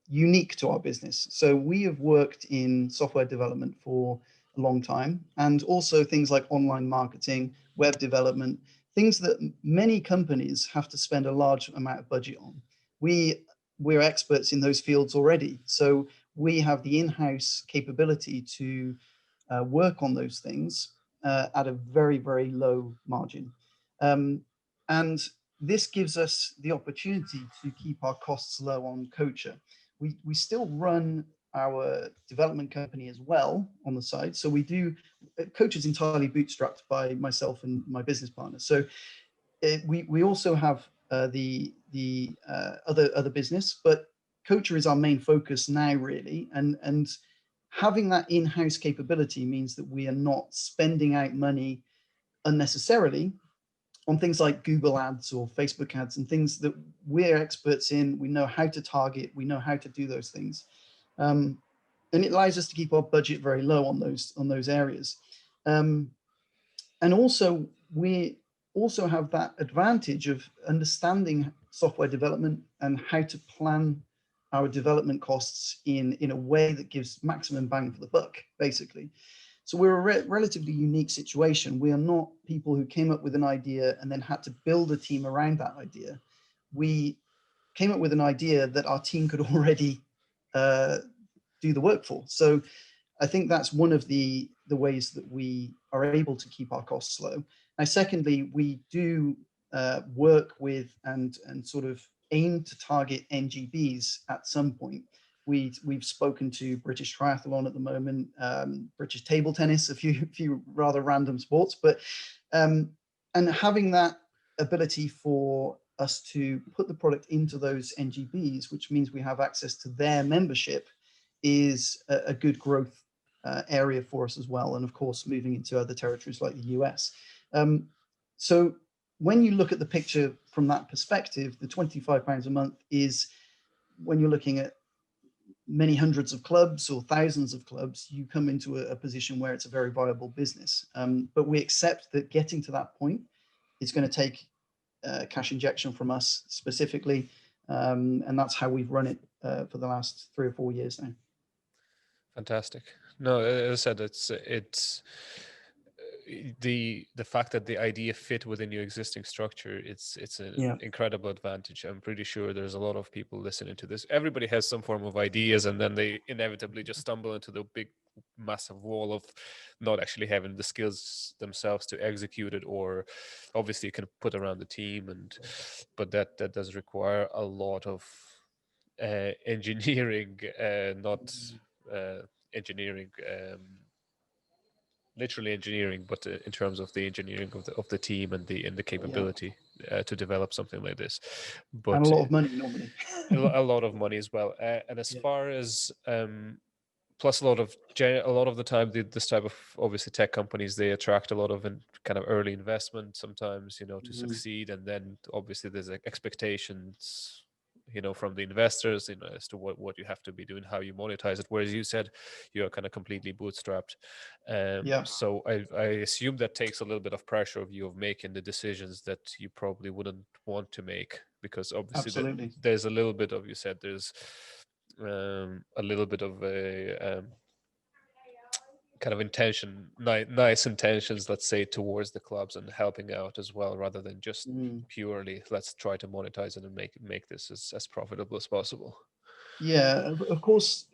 unique to our business. So we have worked in software development for a long time, and also things like online marketing, web development, things that many companies have to spend a large amount of budget on. We're experts in those fields already, so we have the in-house capability to work on those things at a very, very low margin. Um, and this gives us the opportunity to keep our costs low on Coacha. We still run our development company as well on the side. So we do, Coach is entirely bootstrapped by myself and my business partner. So we also have the other business, but Coacha is our main focus now, really. And having that in-house capability means that we are not spending out money unnecessarily on things like Google ads or Facebook ads and things that we're experts in. We know how to target, we know how to do those things. And it allows us to keep our budget very low on those areas. Um, and also, we also have that advantage of understanding software development and how to plan our development costs in a way that gives maximum bang for the buck, basically. So we're a relatively unique situation. We are not people who came up with an idea and then had to build a team around that idea. We came up with an idea that our team could already do the work for. So I think that's one of the ways that we are able to keep our costs low. Now, secondly, we do work with and sort of aim to target NGBs at some point. We've spoken to British Triathlon at the moment, British table tennis, a few rather random sports, but and having that ability for us to put the product into those NGBs, which means we have access to their membership, is a good growth area for us as well. And of course, moving into other territories like the US. So when you look at the picture from that perspective, the £25 a month is, when you're looking at many hundreds of clubs or thousands of clubs, you come into a position where it's a very viable business. But we accept that getting to that point is going to take cash injection from us specifically. And that's how we've run it for the last 3 or 4 years now. Fantastic. No, as I said, it's the fact that the idea fit within your existing structure. It's an Yeah. incredible advantage. I'm pretty sure there's a lot of people listening to this. Everybody has some form of ideas, and then they inevitably just stumble into the big, massive wall of not actually having the skills themselves to execute it, or obviously you can put around the team, but that does require a lot of engineering, not engineering, literally engineering, but in terms of the engineering of the team and the Yeah. capability to develop something like this. And a But lot of money normally. a lot of money as well. And as Yeah. far as plus a lot of the time, this type of obviously tech companies, they attract a lot of kind of early investment sometimes, to Mhm. succeed, and then obviously there's expectations from the investors, as to what you have to be doing, how you monetize it. Whereas you said you are kind of completely bootstrapped. Yeah, So I assume that takes a little bit of pressure of you of making the decisions that you probably wouldn't want to make, because obviously absolutely. there's a little bit of, you said there's a little bit of a kind of nice intentions, let's say, towards the clubs and helping out as well, rather than just Mm. purely let's try to monetize it and make this as profitable as possible. Yeah, of course,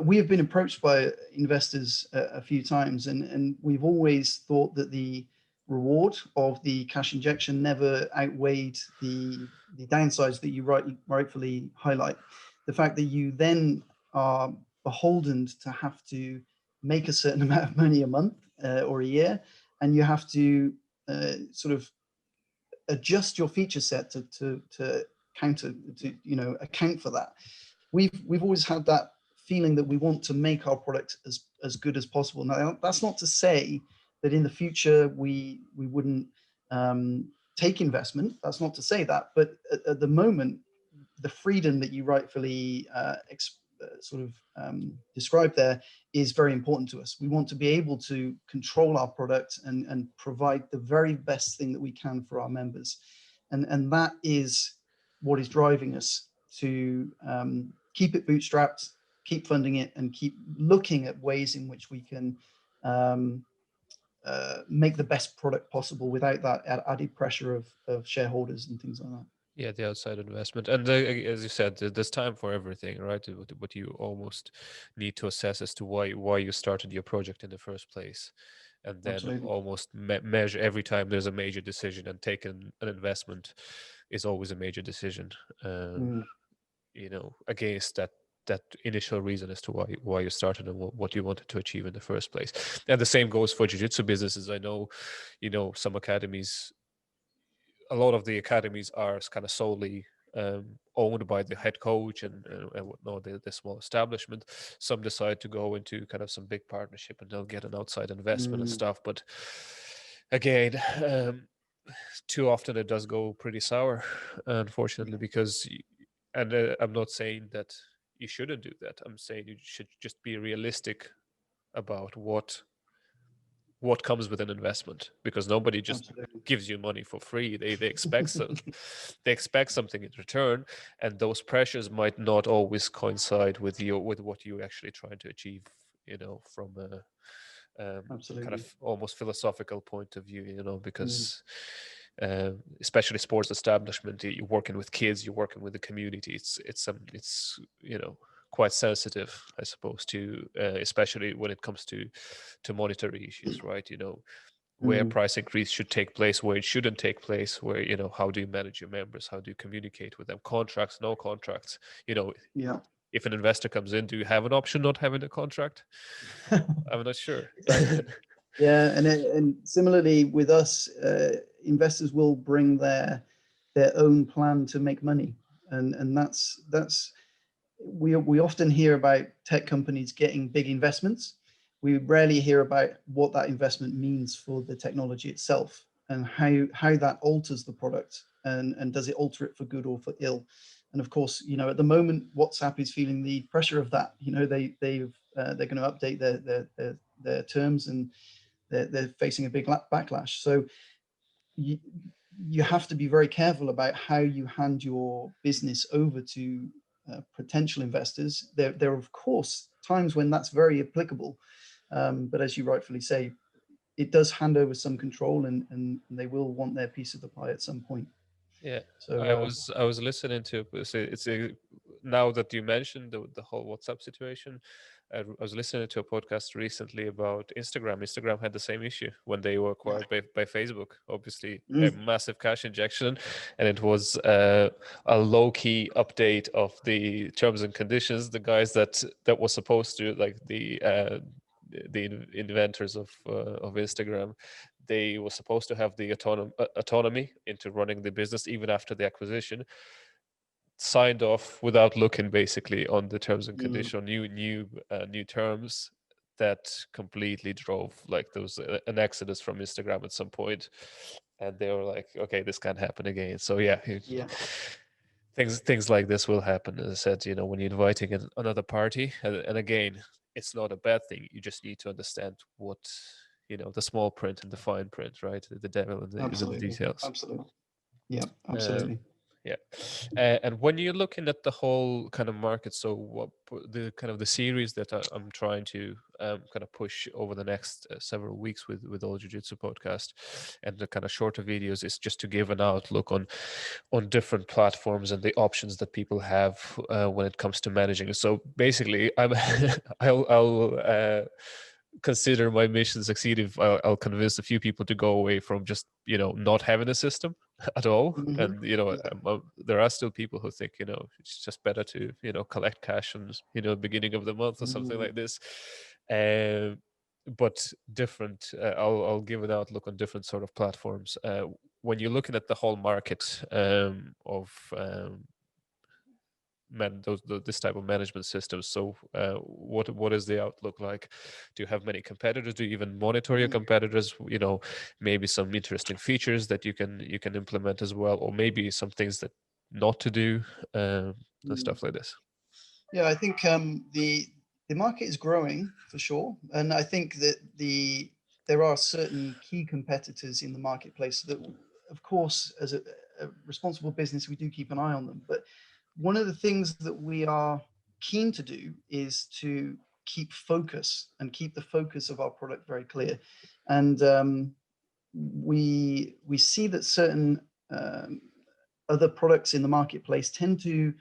we have been approached by investors a few times, and we've always thought that the reward of the cash injection never outweighed the downsides that you rightfully highlight. The fact that you then are beholden to have to make a certain amount of money a month or a year, and you have to sort of adjust your feature set to counter to account for that. We've always had that feeling that we want to make our product as good as possible. Now, that's not to say that in the future we wouldn't take investment. That's not to say that, but at the moment, the freedom that you rightfully sort of described there is very important to us. We want to be able to control our product and provide the very best thing that we can for our members, and that is what is driving us to keep it bootstrapped, keep funding it, and keep looking at ways in which we can um, make the best product possible without that added pressure of shareholders and things like that. Yeah, the outside investment, and as you said, there's time for everything, right? What you almost need to assess as to why you started your project in the first place, and then Absolutely. almost measure every time there's a major decision, and taking an investment is always a major decision. Um, Mm, against that initial reason as to why you started and what you wanted to achieve in the first place. And the same goes for jiu-jitsu businesses. I know, some academies, a lot of the academies are kind of solely owned by the head coach and whatnot, the small establishment. Some decide to go into kind of some big partnership and they'll get an outside investment and mm, stuff. But again, too often it does go pretty sour, unfortunately, yeah, because, and I'm not saying that you shouldn't do that. I'm saying you should just be realistic about what comes with an investment, because nobody just absolutely. gives you money for free. They expect they expect something in return, and those pressures might not always coincide with what you actually trying to achieve, from a kind of Absolutely. almost philosophical point of view, Mm, because especially sports establishment, you're working with kids, you're working with the community. It's quite sensitive, I suppose, to especially when it comes to monetary issues, right? Where mm, price increase should take place, where it shouldn't take place, where how do you manage your members, how do you communicate with them, contracts, no contracts. yeah. If an investor comes in, do you have an option not having a contract? I'm not sure. Exactly. Yeah, and similarly with us, investors will bring their own plan to make money, and that's we often hear about tech companies getting big investments. We rarely hear about what that investment means for the technology itself and how that alters the product, and does it alter it for good or for ill. And of course, at the moment, WhatsApp is feeling the pressure of that. They're going to update their terms, and they're facing a big backlash. So you, you have to be very careful about how you hand your business over to potential investors. There are, of course, times when that's very applicable. But as you rightfully say, it does hand over some control, and they will want their piece of the pie at some point. Yeah, So, I was listening to now that you mentioned the whole WhatsApp situation. I was listening to a podcast recently about Instagram. Instagram had the same issue when they were yeah. acquired by Facebook. Obviously, a Mm, massive cash injection, and it was a low key update of the terms and conditions. The guys that was supposed to, like, the inventors of Instagram, they were supposed to have the autonomy into running the business even after the acquisition, signed off without looking basically on the terms and mm, condition, new terms that completely drove, like, there was an exodus from Instagram at some point, and they were like, okay, this can't happen again. So yeah, yeah. things like this will happen. As I said, when you're inviting another party, and again, it's not a bad thing. You just need to understand what the small print and the fine print, right? The devil is in the Absolutely, details. absolutely. Yeah, Um, absolutely. yeah, and when you're looking at the whole kind of market, so the kind of the series that I'm trying to kind of push over the next several weeks with All Jiu-Jitsu podcast, and the kind of shorter videos, is just to give an outlook on different platforms and the options that people have when it comes to managing. So basically, I'll consider my mission succeed if I'll convince a few people to go away from just not having a system at all. Hmm. And Yeah. there are still people who think it's just better to collect cash on beginning of the month or something Mm. like this. um but different, I'll give an outlook on different sort of platforms when you're looking at the whole market of this type of management systems. So what is the outlook like? Do you have many competitors? Do you even monitor your Mm. competitors? Maybe some interesting features that you can implement as well, or maybe some things that not to do, and Mm. stuff like this. Yeah, I think the market is growing for sure, and I think that there are certain key competitors in the marketplace that, of course, as a responsible business, we do keep an eye on them. But one of the things that we are keen to do is to keep focus and keep the focus of our product very clear, and we see that certain other products in the marketplace tend to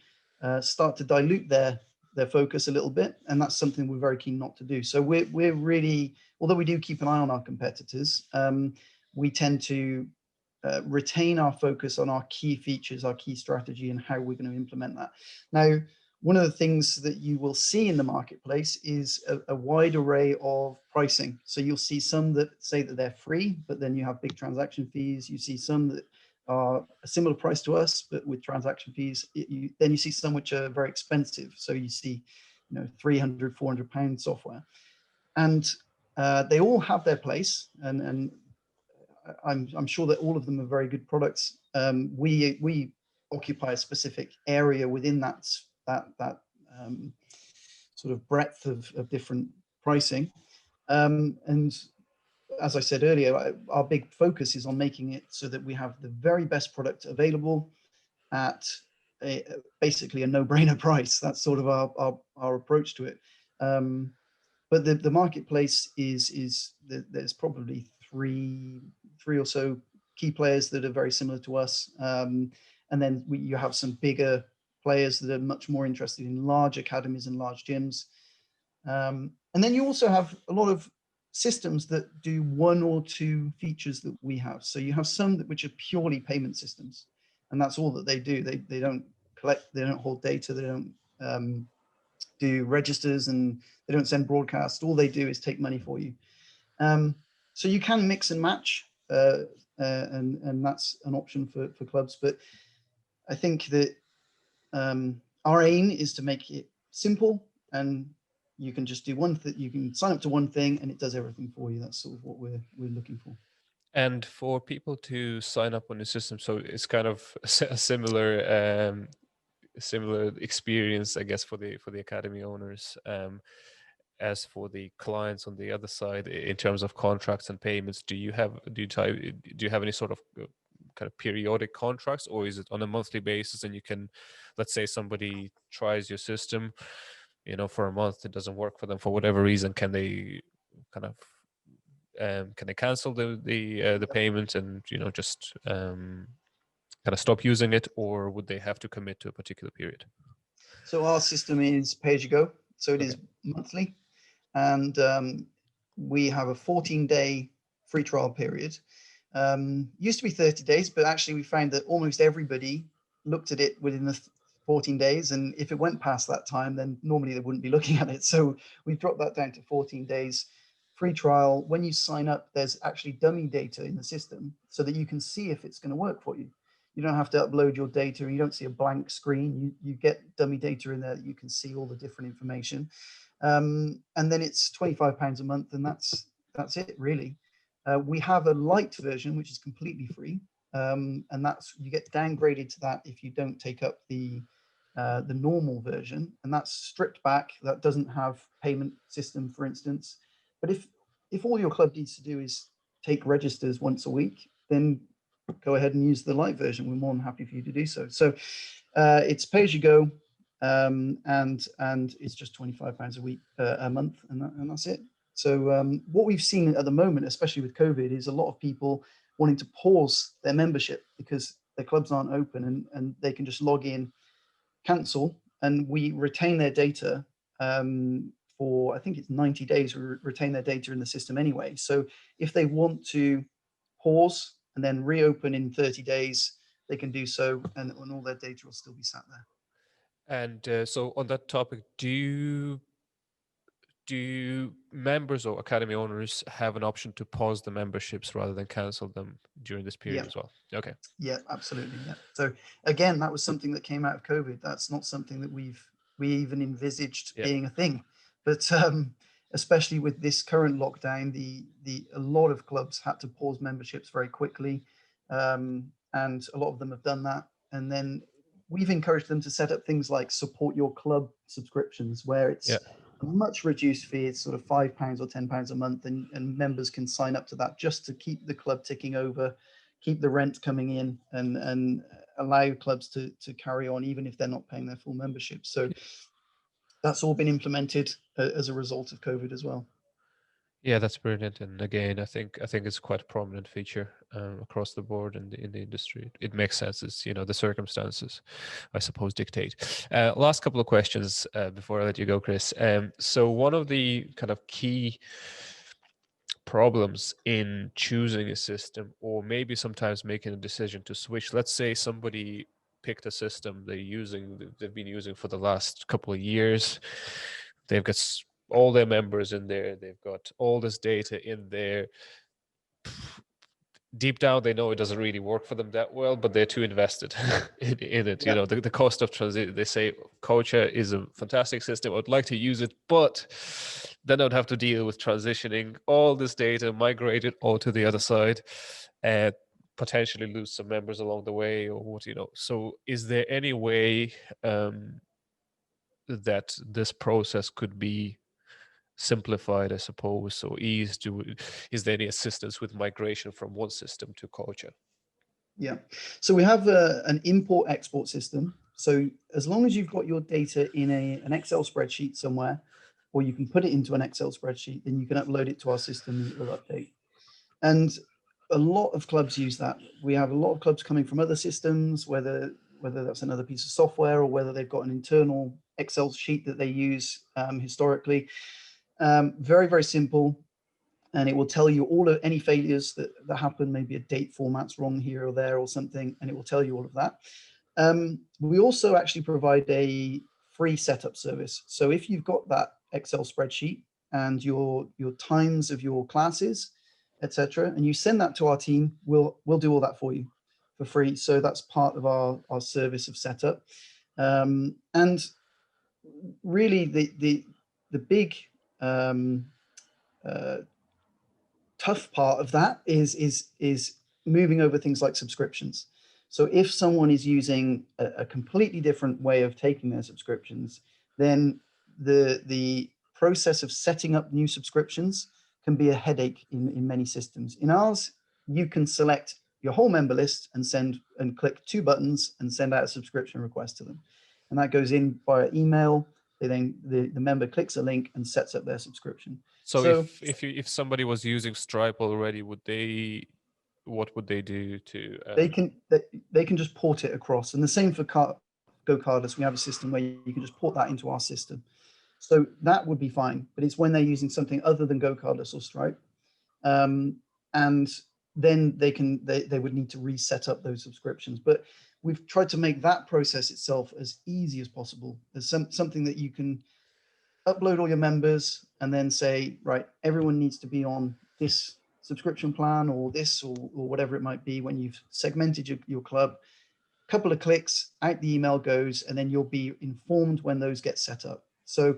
start to dilute their focus a little bit, and that's something we're very keen not to do. So we're really, although we do keep an eye on our competitors, we tend to retain our focus on our key features, our key strategy, and how we're going to implement that. Now, one of the things that you will see in the marketplace is a wide array of pricing. So you'll see some that say that they're free, but then you have big transaction fees. You see some that are a similar price to us, but with transaction fees. Then you see some which are very expensive. So you see, 300, 400 pound software. And they all have their place. And I'm sure that all of them are very good products. We occupy a specific area within that sort of breadth of different pricing. And as I said earlier, our big focus is on making it so that we have the very best product available at basically a no-brainer price. That's sort of our approach to it. But the marketplace is there's probably three or so key players that are very similar to us, and then you have some bigger players that are much more interested in large academies and large gyms, and then you also have a lot of systems that do one or two features that we have. So you have some which are purely payment systems, and that's all that they do. They don't collect, they don't hold data, they don't do registers, and they don't send broadcasts. All they do is take money for you. So you can mix and match, and that's an option for clubs. But I think that our aim is to make it simple, and you can just do one thing. You can sign up to one thing, and it does everything for you. That's sort of what we're looking for. And for people to sign up on the system, so it's kind of a similar experience, I guess, for the academy owners, as for the clients on the other side in terms of contracts and payments. Do you have any sort of kind of periodic contracts, or is it on a monthly basis? And you can, let's say somebody tries your system, for a month, it doesn't work for them for whatever reason. Can they kind of can they cancel the payment and just kind of stop using it, or would they have to commit to a particular period? So our system is pay as you go. So it Okay. is monthly, and we have a 14-day free trial period. Used to be 30 days, but actually we found that almost everybody looked at it within the 14 days. And if it went past that time, then normally they wouldn't be looking at it. So we've dropped that down to 14 days free trial. When you sign up, there's actually dummy data in the system so that you can see if it's going to work for you. You don't have to upload your data. You don't see a blank screen. You get dummy data in there that you can see all the different information. And then it's £25 a month, and that's it really. We have a light version, which is completely free. and that's, you get downgraded to that if you don't take up the normal version, and that's stripped back. That doesn't have payment system, for instance. But if all your club needs to do is take registers once a week, then go ahead and use the light version. We're more than happy for you to do so. So it's pay as you go, and it's just £25 a week, a month, and that's it. So what we've seen at the moment, especially with COVID, is a lot of people wanting to pause their membership because their clubs aren't open, and they can just log in, cancel, and we retain their data for, I think it's 90 days. We retain their data in the system anyway. So if they want to pause and then reopen in 30 days, they can do so, and all their data will still be sat there. And so on that topic, do members or academy owners have an option to pause the memberships rather than cancel them during this period Yeah. as well? Okay. Yeah, absolutely. Yeah. So again, that was something that came out of COVID. That's not something that we even envisaged Yeah. being a thing. But especially with this current lockdown, the a lot of clubs had to pause memberships very quickly, and a lot of them have done that. And then we've encouraged them to set up things like support your club subscriptions, where Yeah. it's a much reduced fee. It's sort of £5 or £10 a month, and members can sign up to that just to keep the club ticking over, keep the rent coming in, and allow clubs to carry on even if they're not paying their full membership. So that's all been implemented as a result of COVID as well. Yeah, that's brilliant. And again, I think it's quite a prominent feature across the board in the industry. It makes sense. It's, the circumstances, I suppose, dictate. Last couple of questions before I let you go, Chris. So one of the kind of key problems in choosing a system, or maybe sometimes making a decision to switch. Let's say somebody picked a system they've been using for the last couple of years. They've got all their members in there. They've got all this data in there. Deep down, they know it doesn't really work for them that well, but they're too invested in it. Yeah. The cost of transit. They say Coacha is a fantastic system. I'd like to use it, but then I'd have to deal with transitioning all this data, migrate it all to the other side, and potentially lose some members along the way, or what. So, is there any way that this process could be simplified, I suppose, or is there any assistance with migration from one system to Coacha? Yeah. So we have an import export system. So as long as you've got your data in an Excel spreadsheet somewhere, or you can put it into an Excel spreadsheet, then you can upload it to our system and it will update. And a lot of clubs use that. We have a lot of clubs coming from other systems, whether that's another piece of software or whether they've got an internal Excel sheet that they use historically. Very, very simple. And it will tell you all of any failures that happen, maybe a date format's wrong here or there or something, and it will tell you all of that. We also actually provide a free setup service. So if you've got that Excel spreadsheet and your times of your classes, etc., and you send that to our team, we'll do all that for you for free. So that's part of our service of setup. And really the big tough part of that is moving over things like subscriptions. So if someone is using a completely different way of taking their subscriptions, then the process of setting up new subscriptions can be a headache in many systems. In ours, you can select your whole member list and click two buttons and send out a subscription request to them. And that goes in via email. The member clicks a link and sets up their subscription. So if somebody was using Stripe already, what would they do to? They can just port it across, and the same for Go Cardless. We have a system where you can just port that into our system, so that would be fine. But it's when they're using something other than Go Cardless or Stripe, and then they would need to reset up those subscriptions. But we've tried to make that process itself as easy as possible. There's something that you can upload all your members and then say, right, everyone needs to be on this subscription plan or this or whatever it might be. When you've segmented your club, a couple of clicks, out the email goes, and then you'll be informed when those get set up. So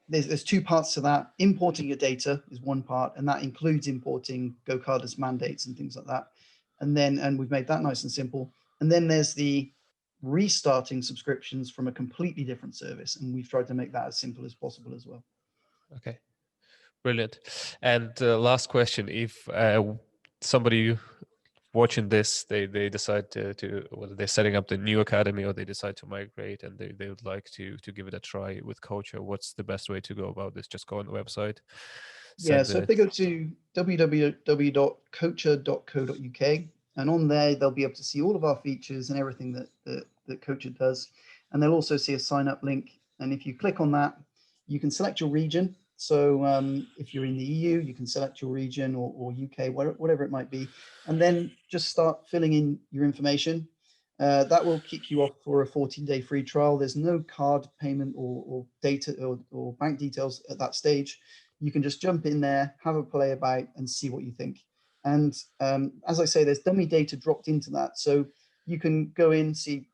there's two parts to that. Importing your data is one part, and that includes importing Go Cardless mandates and things like that. and we've made that nice and simple. And then there's the restarting subscriptions from a completely different service, and we've tried to make that as simple as possible as well. Okay, brilliant. And last question: if somebody watching this, they decide to whether they're setting up the new academy or they decide to migrate and they would like to give it a try with Coacha, what's the best way to go about this? Just go on the website. Yeah, so if they go to www.coacha.co.uk, and on there they'll be able to see all of our features and everything that Coacha does, and they'll also see a sign up link. And if you click on that, you can select your region. So if you're in the EU, you can select your region, or UK, whatever it might be, and then just start filling in your information. That will kick you off for a 14-day free trial. There's no card payment or data or bank details at that stage. You can just jump in there, have a play about, and see what you think. And as I say, there's dummy data dropped into that, so you can go in, see,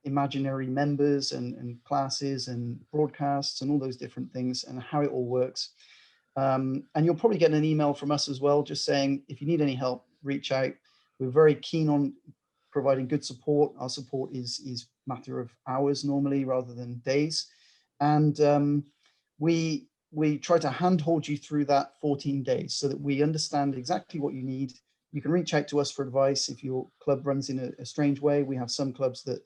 imaginary members and classes and broadcasts and all those different things and how it all works. And you'll probably get an email from us as well, just saying, if you need any help, reach out. We're very keen on providing good support. Our support is a matter of hours normally rather than days. And we try to handhold you through that 14 days so that we understand exactly what you need. You can reach out to us for advice if your club runs in a strange way. We have some clubs that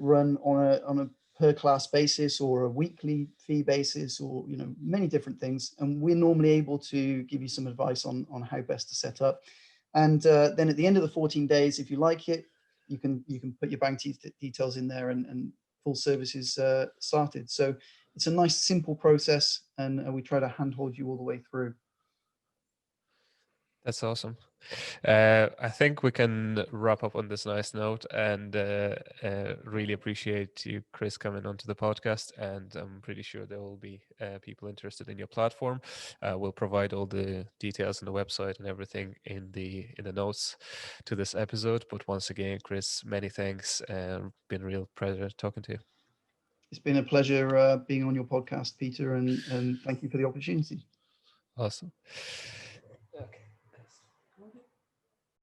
run on a per class basis or a weekly fee basis, or many different things, and we're normally able to give you some advice on how best to set up. And then at the end of the 14 days, if you like it, you can put your bank details in there, and full service is started. So it's a nice simple process, and we try to handhold you all the way through. That's awesome. I think we can wrap up on this nice note, and really appreciate you, Chris, coming onto the podcast. And I'm pretty sure there will be people interested in your platform. We'll provide all the details on the website and everything in the notes to this episode. But once again, Chris, many thanks. Been a real pleasure talking to you. It's been a pleasure being on your podcast, Peter, and thank you for the opportunity. Awesome.